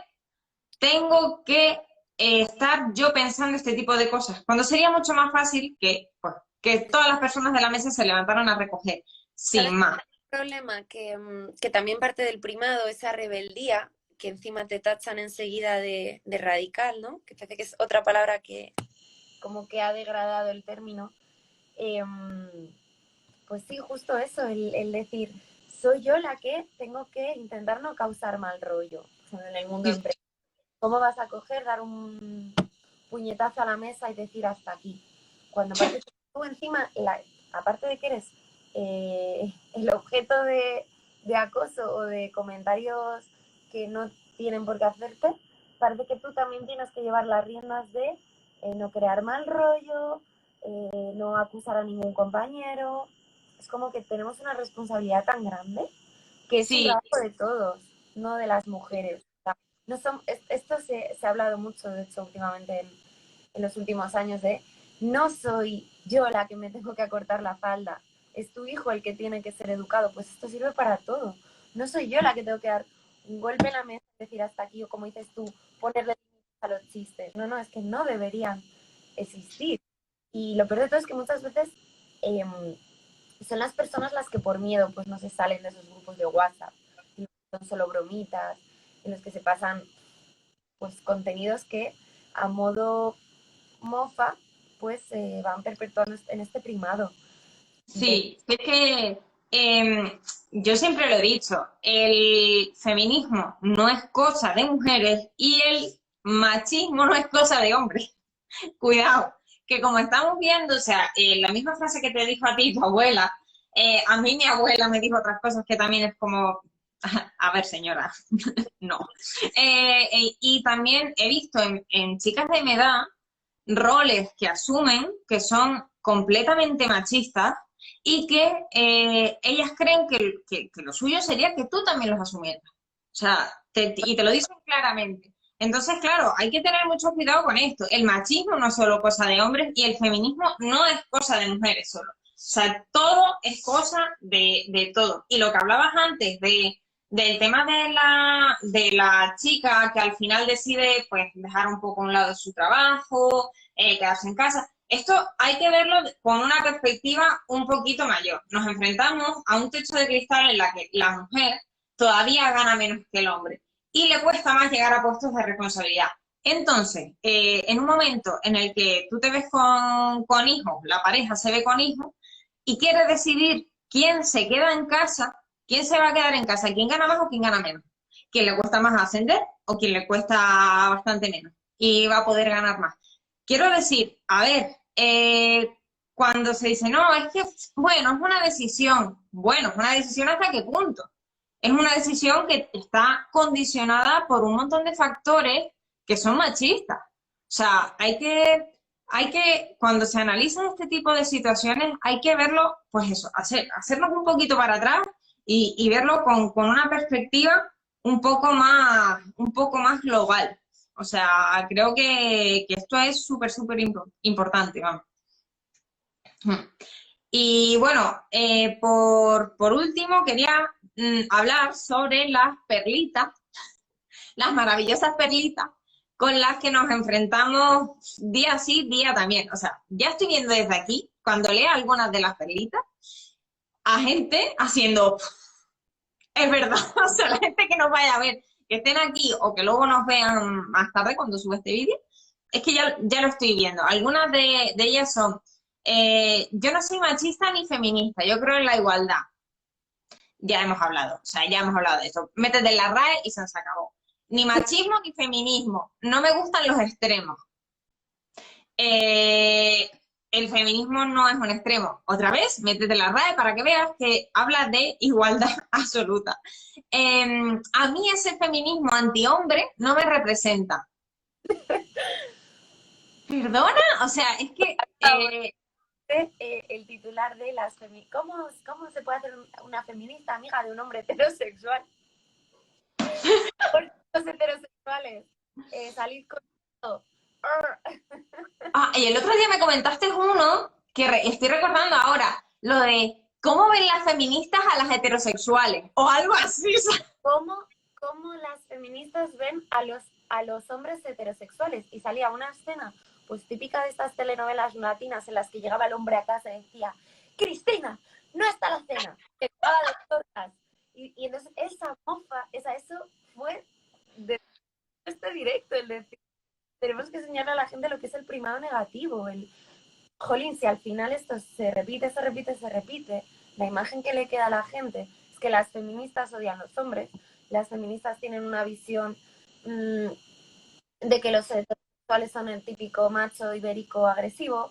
tengo que estar yo pensando este tipo de cosas? Cuando sería mucho más fácil que, pues, que todas las personas de la mesa se levantaran a recoger, sin ¿Sabes más. el problema? Que también parte del primado, esa rebeldía, que encima te tachan enseguida de radical, ¿no? Que parece que es otra palabra que como que ha degradado el término. Pues sí, justo eso, el decir, soy yo la que tengo que intentar no causar mal rollo en el mundo Sí, empresarial. ¿Cómo vas a coger, dar un puñetazo a la mesa y decir hasta aquí? Cuando parece que tú encima, aparte de que eres el objeto de acoso o de comentarios que no tienen por qué hacerte, parece que tú también tienes que llevar las riendas de no crear mal rollo, no acusar a ningún compañero. Es como que tenemos una responsabilidad tan grande que es un sí, trabajo de todos, no de las mujeres. O sea, no son, esto se ha hablado mucho, de hecho, últimamente en los últimos años, de no soy yo la que me tengo que acortar la falda, es tu hijo el que tiene que ser educado. Pues esto sirve para todo. No soy yo la que tengo que dar un golpe en la mesa, decir hasta aquí, o como dices tú, ponerle a los chistes. No, no, es que no deberían existir. Y lo peor de todo es que muchas veces son las personas las que por miedo pues no se salen de esos grupos de WhatsApp, y son solo bromitas, en los que se pasan pues contenidos que a modo mofa pues van perpetuando en este primado de sí. Es que yo siempre lo he dicho, el feminismo no es cosa de mujeres y el machismo no es cosa de hombres. Cuidado, que como estamos viendo, o sea, la misma frase que te dijo a ti tu abuela, a mí mi abuela me dijo otras cosas que también es como, a ver señora, no. Y también he visto en chicas de mi edad roles que asumen que son completamente machistas y que ellas creen que lo suyo sería que tú también los asumieras. O sea, y te lo dicen claramente. Entonces, claro, hay que tener mucho cuidado con esto. El machismo no es solo cosa de hombres y el feminismo no es cosa de mujeres solo. sea, todo es cosa de todo. Y lo que hablabas antes del tema de la chica que al final decide pues dejar un poco a un lado su trabajo, quedarse en casa. Esto hay que verlo con una perspectiva un poquito mayor. Nos enfrentamos a un techo de cristal en la que la mujer todavía gana menos que el hombre y le cuesta más llegar a puestos de responsabilidad. Entonces, en un momento en el que tú te ves con hijos, la pareja se ve con hijos y quiere decidir quién se queda en casa, quién se va a quedar en casa, quién gana más o quién gana menos, quién le cuesta más ascender o quién le cuesta bastante menos y va a poder ganar más. Quiero decir, a ver, cuando se dice, no, es que, bueno, es una decisión. Bueno, es una decisión hasta qué punto. Es una decisión que está condicionada por un montón de factores que son machistas. O sea, cuando se analizan este tipo de situaciones, hay que verlo, pues eso, hacernos un poquito para atrás y verlo con una perspectiva un poco más global. O sea, creo que esto es súper, súper importante, vamos. Y bueno, por último, quería hablar sobre las perlitas, las maravillosas perlitas con las que nos enfrentamos día sí, día también. O sea, ya estoy viendo desde aquí, cuando lea algunas de las perlitas, a gente haciendo, es verdad, o sea, la gente que nos vaya a ver, que estén aquí o que luego nos vean más tarde cuando suba este vídeo, es que ya lo estoy viendo. Algunas de ellas son, yo no soy machista ni feminista, yo creo en la igualdad. Ya hemos hablado, o sea, ya hemos hablado de eso. Métete en la RAE y se nos acabó. Ni machismo ni feminismo, no me gustan los extremos. El feminismo no es un extremo. Otra vez, métete en la RAE para que veas que habla de igualdad absoluta. A mí ese feminismo antihombre no me representa. ¿Perdona? O sea, es que... el titular de las ¿Cómo se puede hacer una feminista amiga de un hombre heterosexual? Porque los heterosexuales salid con todo. Y el otro día me comentaste uno que estoy recordando ahora, lo de cómo ven las feministas a las heterosexuales, o algo así. ¿Cómo las feministas ven a los hombres heterosexuales? Y salía una escena, pues típica de estas telenovelas latinas en las que llegaba el hombre a casa y decía, Cristina, no está la cena, que va de tortas. Y entonces esa mofa, eso fue de este directo, el decir, tenemos que enseñarle a la gente lo que es el primado negativo, jolín, si al final esto se repite, la imagen que le queda a la gente es que las feministas odian a los hombres, las feministas tienen una visión de que los heterosexuales son el típico macho ibérico agresivo,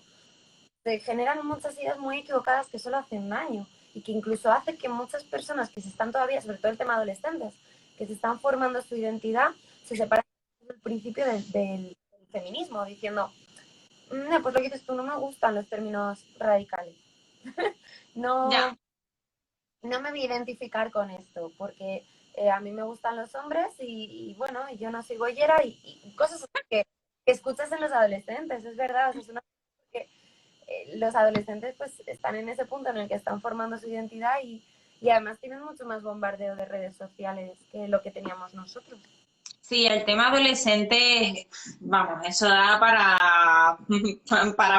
se generan muchas ideas muy equivocadas que solo hacen daño y que incluso hace que muchas personas que se están todavía, sobre todo el tema adolescentes, que se están formando su identidad, se separan del principio del feminismo, diciendo, no, pues lo que dices tú, no me gustan los términos radicales. no, Ya. no me voy a identificar con esto, porque a mí me gustan los hombres y bueno, yo no soy boyera y cosas que escuchas en los adolescentes, es verdad, o sea, es una que los adolescentes pues están en ese punto en el que están formando su identidad y además tienen mucho más bombardeo de redes sociales que lo que teníamos nosotros. Sí, el tema adolescente, vamos, eso da para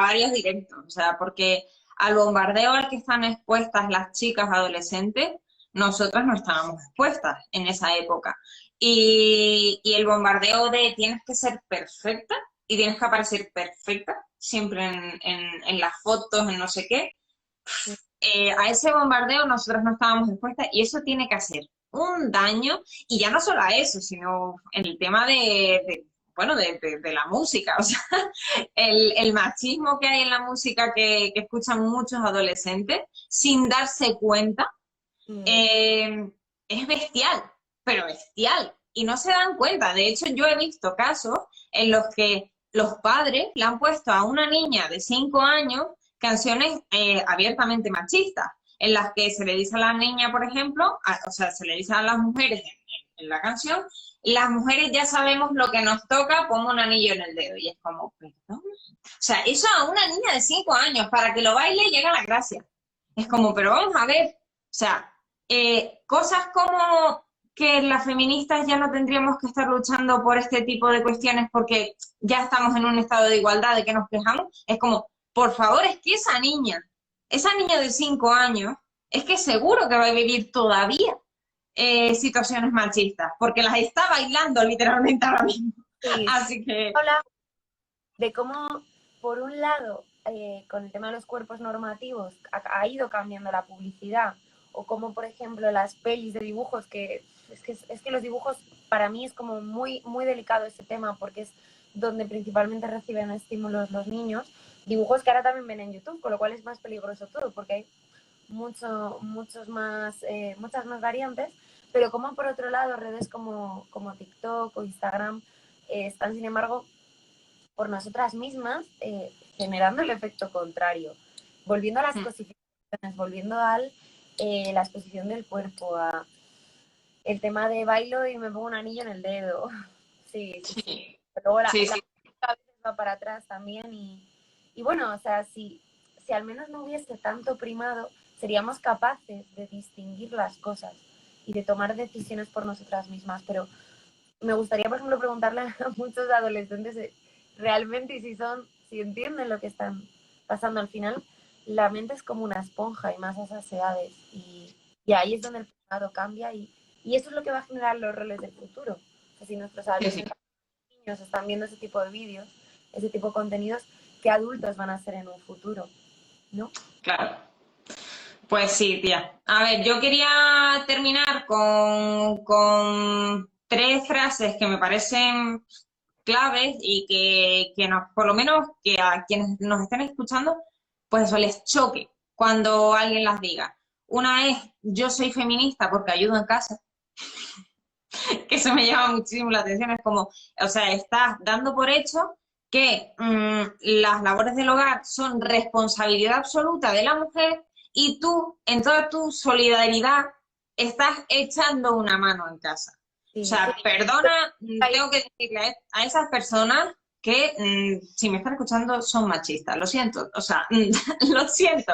varios directos, o sea, porque al bombardeo al que están expuestas las chicas adolescentes, nosotras no estábamos expuestas en esa época. Y el bombardeo de tienes que ser perfecta y tienes que aparecer perfecta, siempre en las fotos, en no sé qué, a ese bombardeo nosotros no estábamos expuestas y eso tiene que hacer un daño, y ya no solo a eso, sino en el tema de la música, o sea, el machismo que hay en la música que escuchan muchos adolescentes sin darse cuenta, es bestial, pero bestial, y no se dan cuenta. De hecho, yo he visto casos en los que los padres le han puesto a una niña de 5 años canciones abiertamente machistas, en las que se le dice a la niña, por ejemplo, o sea, se le dice a las mujeres en la canción, y las mujeres ya sabemos lo que nos toca, pongo un anillo en el dedo, y es como, perdón. O sea, eso a una niña de 5 años, para que lo baile llega la gracia. Es como, pero vamos a ver, o sea, cosas como que las feministas ya no tendríamos que estar luchando por este tipo de cuestiones porque ya estamos en un estado de igualdad de que nos quejamos, es como, por favor, es que esa niña de 5 años, es que seguro que va a vivir todavía situaciones machistas, porque las está bailando literalmente ahora mismo. Sí, Así que, habla de cómo, por un lado, con el tema de los cuerpos normativos, ha ido cambiando la publicidad, o como, por ejemplo, las pelis de dibujos, que es que los dibujos, para mí es como muy, muy delicado ese tema, porque es donde principalmente reciben estímulos los niños, dibujos que ahora también ven en YouTube, con lo cual es más peligroso todo, porque hay muchas más variantes, pero como por otro lado redes como TikTok o Instagram están, sin embargo, por nosotras mismas, generando el efecto contrario, volviendo a las cosificaciones, volviendo a la exposición del cuerpo, a el tema de bailo y me pongo un anillo en el dedo. Sí, sí, sí. sí, Pero luego sí, la sí, a veces va para atrás también y bueno, o sea, si al menos no hubiese tanto primado, seríamos capaces de distinguir las cosas y de tomar decisiones por nosotras mismas, pero me gustaría, por ejemplo, preguntarle a muchos adolescentes realmente si entienden lo que están pasando al final. La mente es como una esponja y más a esas edades y ahí es donde el pasado cambia y eso es lo que va a generar los roles del futuro. O sea, si nuestros sí, sí, adolescentes niños están viendo ese tipo de vídeos, ese tipo de contenidos, ¿qué adultos van a ser en un futuro? ¿No? claro. Pues sí, tía. A ver, yo quería terminar con tres frases que me parecen claves y que nos, por lo menos que a quienes nos estén escuchando, pues eso les choque cuando alguien las diga. Una es, yo soy feminista porque ayudo en casa, que eso me llama muchísimo la atención. Es como, o sea, estás dando por hecho que las labores del hogar son responsabilidad absoluta de la mujer y tú, en toda tu solidaridad, estás echando una mano en casa. O Sí, sí. sea, perdona, tengo que decirle a esas personas que, si me están escuchando, son machistas. Lo siento, o sea, lo siento.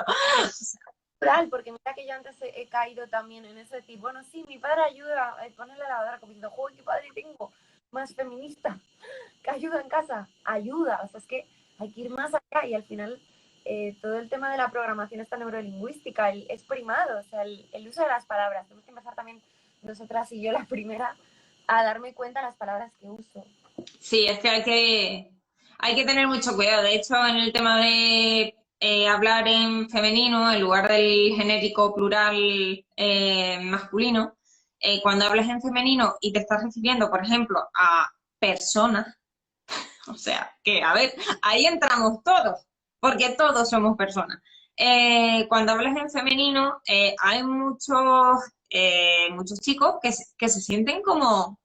Porque mira que yo antes he caído también en eso de decir, bueno, sí, mi padre ayuda a ponerle la lavadora, como diciendo, joder, qué padre tengo, más feminista, que ayuda en casa, ayuda, o sea, es que hay que ir más allá y al final todo el tema de la programación esta neurolingüística es primado, o sea, el uso de las palabras, tenemos que empezar también nosotras y yo la primera a darme cuenta de las palabras que uso. Sí, es que hay que tener mucho cuidado. De hecho, en el tema de hablar en femenino en lugar del genérico plural masculino, cuando hablas en femenino y te estás refiriendo, por ejemplo, a personas, o sea, que, a ver, ahí entramos todos, porque todos somos personas. Cuando hablas en femenino, hay muchos chicos que se sienten como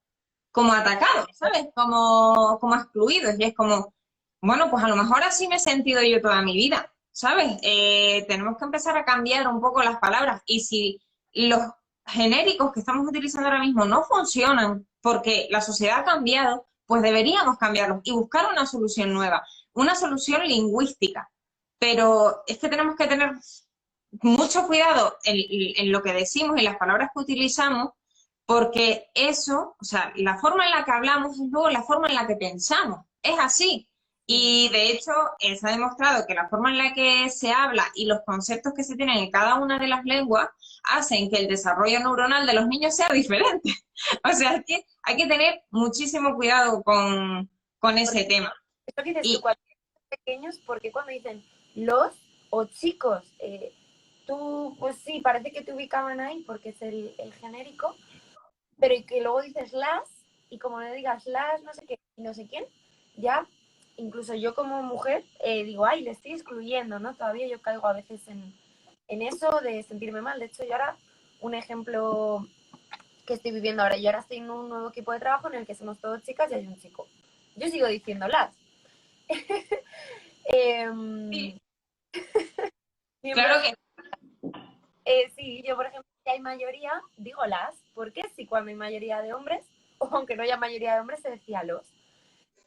atacados, ¿sabes? Como excluidos. Y es como, bueno, pues a lo mejor así me he sentido yo toda mi vida, ¿sabes? Tenemos que empezar a cambiar un poco las palabras. Y si los genéricos que estamos utilizando ahora mismo no funcionan porque la sociedad ha cambiado, pues deberíamos cambiarlos y buscar una solución nueva, una solución lingüística. Pero es que tenemos que tener mucho cuidado en lo que decimos y las palabras que utilizamos, porque eso, o sea, la forma en la que hablamos es luego la forma en la que pensamos. Es así. Sí. Y de hecho, se ha demostrado que la forma en la que se habla y los conceptos que se tienen en cada una de las lenguas hacen que el desarrollo neuronal de los niños sea diferente. O sea, es que hay que tener muchísimo cuidado con ese Porque tema. esto que dices tú, Y cuando son pequeños, porque cuando dicen los o chicos, tú, pues sí, parece que te ubicaban ahí porque es el genérico, pero y que luego dices las, y como no digas las, no sé qué, y no sé quién, ya, incluso yo como mujer, digo, ay, le estoy excluyendo, ¿no? Todavía yo caigo a veces en eso de sentirme mal. De hecho, yo ahora, un ejemplo que estoy viviendo ahora, yo ahora estoy en un nuevo equipo de trabajo en el que somos todos chicas y hay un chico. Yo sigo diciendo las. sí, Eh, claro miembros, que sí, yo por ejemplo, si hay mayoría, digo las, porque si cuando hay mayoría de hombres, o aunque no haya mayoría de hombres, se decía los.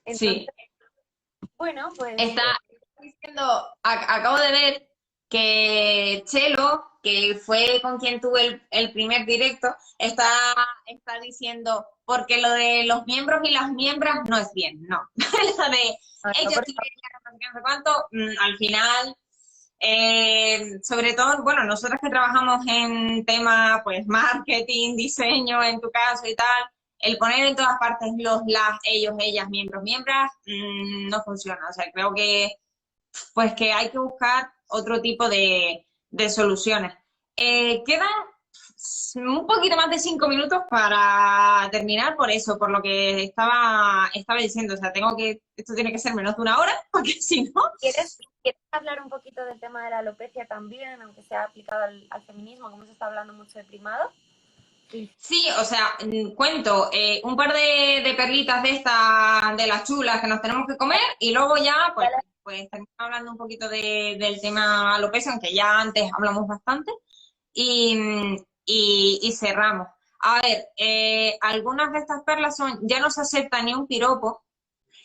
Entonces, sí. bueno, pues Está diciendo, acabo de ver Chelo, que fue con quien tuve el primer directo, está diciendo, porque lo de los miembros y las miembros no es bien, no. Lo de No, no, ellos tienen no sé qué, no sé cuánto, al final, sobre todo, bueno, nosotros que trabajamos en tema, pues, marketing, diseño, en tu caso y tal, el poner en todas partes los, las, ellos, ellas, miembros, miembras, no funciona. O sea, creo que pues que hay que buscar otro tipo de soluciones. Quedan un poquito más de 5 minutos para terminar por eso, por lo que estaba diciendo. O sea, esto tiene que ser menos de una hora, porque si no... ¿Quieres hablar un poquito del tema de la alopecia también, aunque sea aplicado al feminismo, como se está hablando mucho de primado? Sí. Sí, o sea, cuento un par de perlitas de estas, de las chulas que nos tenemos que comer y luego ya, pues terminamos hablando un poquito del tema alopecia, aunque ya antes hablamos bastante, y cerramos. A ver, algunas de estas perlas son, ya no se acepta ni un piropo,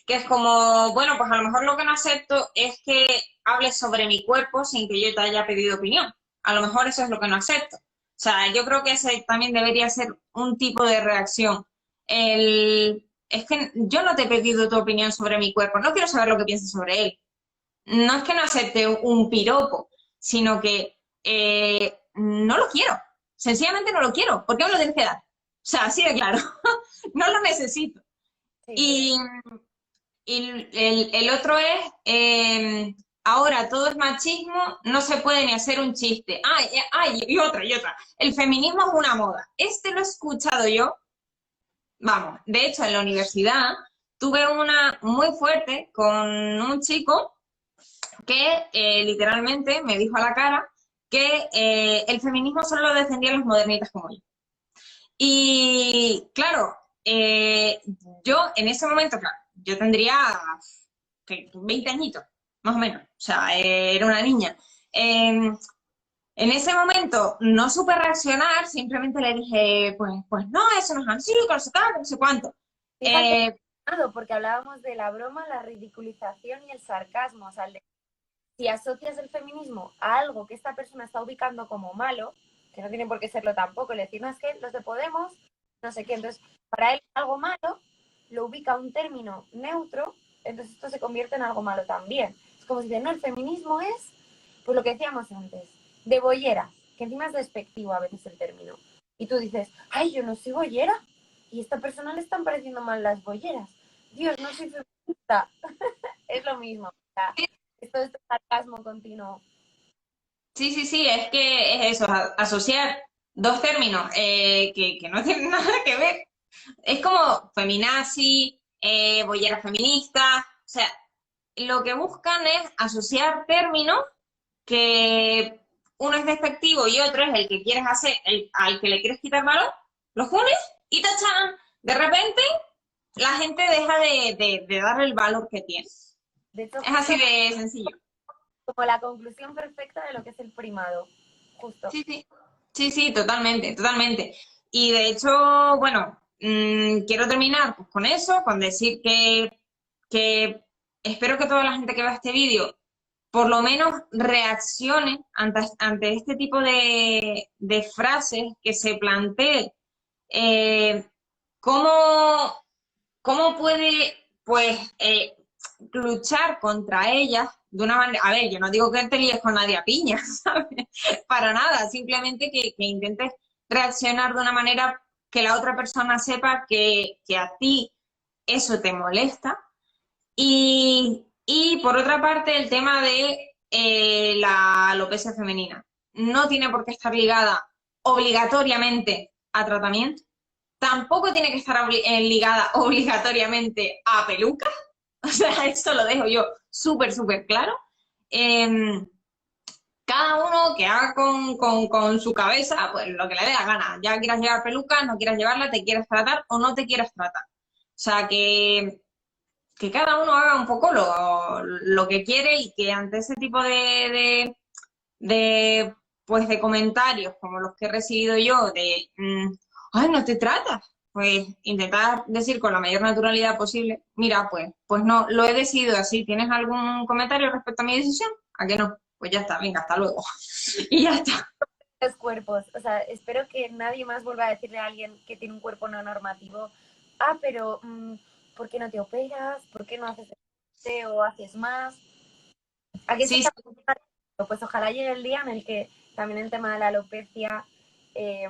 que es como, bueno, pues a lo mejor lo que no acepto es que hables sobre mi cuerpo sin que yo te haya pedido opinión. A lo mejor eso es lo que no acepto. O sea, yo creo que ese también debería ser un tipo de reacción. Es que yo no te he pedido tu opinión sobre mi cuerpo, no quiero saber lo que piensas sobre él. No es que no acepte un piropo, sino que no lo quiero. Sencillamente no lo quiero. ¿Por qué me lo tienes que dar? O sea, así de claro. No lo necesito. Sí. Y el otro es, ahora todo es machismo, no se puede ni hacer un chiste. Y otra. El feminismo es una moda. Este lo he escuchado yo, vamos, de hecho en la universidad tuve una muy fuerte con un chico que literalmente me dijo a la cara que el feminismo solo lo defendían los modernitas como yo. Y claro, yo en ese momento, claro, yo tendría 20 añitos, más o menos, o sea, era una niña. En ese momento no supe reaccionar, simplemente le dije, pues no, eso no es así, que no sé qué, que no sé cuánto. Fíjate, porque hablábamos de la broma, la ridiculización y el sarcasmo. O sea, si asocias el feminismo a algo que esta persona está ubicando como malo, que no tiene por qué serlo tampoco, le decir, no, es que los de Podemos, no sé qué, entonces para él algo malo lo ubica a un término neutro, entonces esto se convierte en algo malo también. Es como si dice, no, el feminismo es, pues lo que decíamos antes, de bollera, que encima es despectivo a veces el término. Y tú dices, ay, yo no soy bollera, y a esta persona le están pareciendo mal las bolleras. Dios, no soy feminista. Es lo mismo. O sea, esto es sarcasmo continuo. Sí, es que es eso, asociar dos términos que no tienen nada que ver. Es como feminazi, bollera feminista, o sea, lo que buscan es asociar términos que uno es despectivo y otro es el que quieres hacer, al que le quieres quitar valor, los unes y tachan. De repente, la gente deja de darle el valor que tiene. De hecho, Es así de sencillo. como la conclusión perfecta de lo que es el primado. Justo. Sí. Sí, totalmente. Y de hecho, bueno, quiero terminar pues, con eso, con decir que espero que toda la gente que vea este vídeo por lo menos reaccione ante este tipo de frases que se planteen. ¿Cómo, cómo puede, pues, luchar contra ellas de una manera? A ver, yo no digo que te líes con nadie a piña, ¿sabes? Para nada, simplemente que intentes reaccionar de una manera que la otra persona sepa que a ti eso te molesta. Y por otra parte, el tema de la alopecia femenina. No tiene por qué estar ligada obligatoriamente a tratamiento, tampoco tiene que estar ligada obligatoriamente a pelucas, o sea, eso lo dejo yo súper claro. Eh, Cada uno que haga con su cabeza pues lo que le dé la gana, ya quieras llevar pelucas, no quieras llevarla, te quieras tratar o no te quieras tratar. O sea, que cada uno haga un poco lo que quiere y que ante ese tipo pues de comentarios como los que he recibido yo de ay, no te tratas, pues intentar decir con la mayor naturalidad posible, mira, pues no, lo he decidido así. ¿Tienes algún comentario respecto a mi decisión? ¿A qué no? pues ya está, venga, hasta luego. Y ya está. Los cuerpos, o sea, espero que nadie más vuelva a decirle a alguien que tiene un cuerpo no normativo, ah, pero ¿por qué no te operas? ¿Por qué no haces deporte o haces más? Aquí se Sí, sí. está, pues ojalá llegue el día en el que también el tema de la alopecia eh,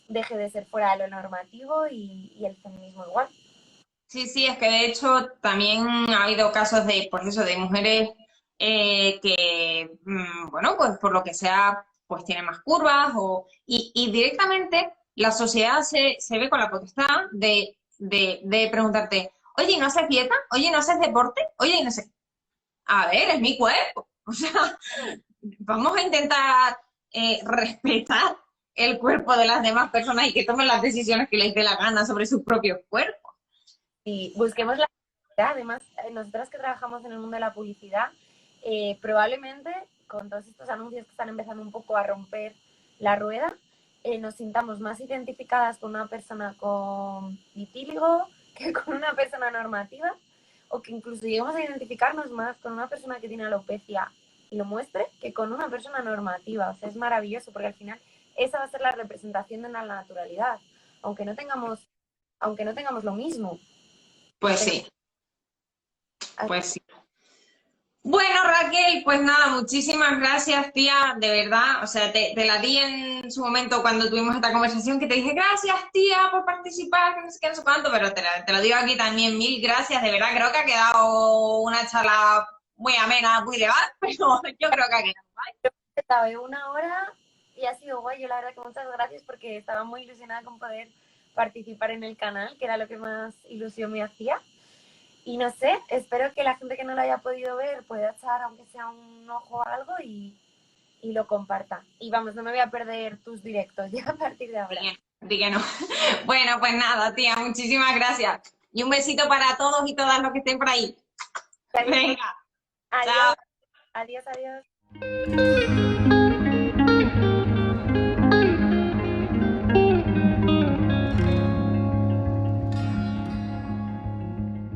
deje de ser fuera de lo normativo y el feminismo igual. Sí, sí, es que de hecho también ha habido casos de, pues eso, de mujeres que, bueno, pues por lo que sea, pues tienen más curvas y directamente la sociedad se ve con la potestad de preguntarte, oye, ¿y no haces dieta? Oye, ¿y no haces deporte? Oye, ¿y no sé? A ver, es mi cuerpo. O sea, vamos a intentar respetar el cuerpo de las demás personas y que tomen las decisiones que les dé la gana sobre sus propios cuerpos. Y busquemos la... Además, nosotras que trabajamos en el mundo de la publicidad, probablemente con todos estos anuncios que están empezando un poco a romper la rueda, nos sintamos más identificadas con una persona con vitíligo que con una persona normativa, o que incluso lleguemos a identificarnos más con una persona que tiene alopecia y lo muestre que con una persona normativa. O sea, es maravilloso porque al final esa va a ser la representación de la naturalidad, aunque no tengamos, aunque no tengamos lo mismo. Pues sí, pues sí. Bueno, Raquel, pues nada, muchísimas gracias, tía, de verdad. O sea, te la di en su momento cuando tuvimos esta conversación que te dije, gracias, tía, por participar, que no sé qué, no sé cuánto, pero te lo digo aquí también, mil gracias, de verdad. Creo que ha quedado una charla muy amena, muy legal, pero yo creo que ha quedado guay. Estaba de 1 hora y ha sido guay. Yo la verdad que muchas gracias porque estaba muy ilusionada con poder participar en el canal, que era lo que más ilusión me hacía. Y no sé, espero que la gente que no lo haya podido ver pueda echar, aunque sea un ojo o algo, y lo comparta. Y vamos, no me voy a perder tus directos ya a partir de ahora. Di que no. Bueno, pues nada, tía, muchísimas gracias. Y un besito para todos y todas los que estén por ahí. Venga, Adiós, chao. adiós, adiós.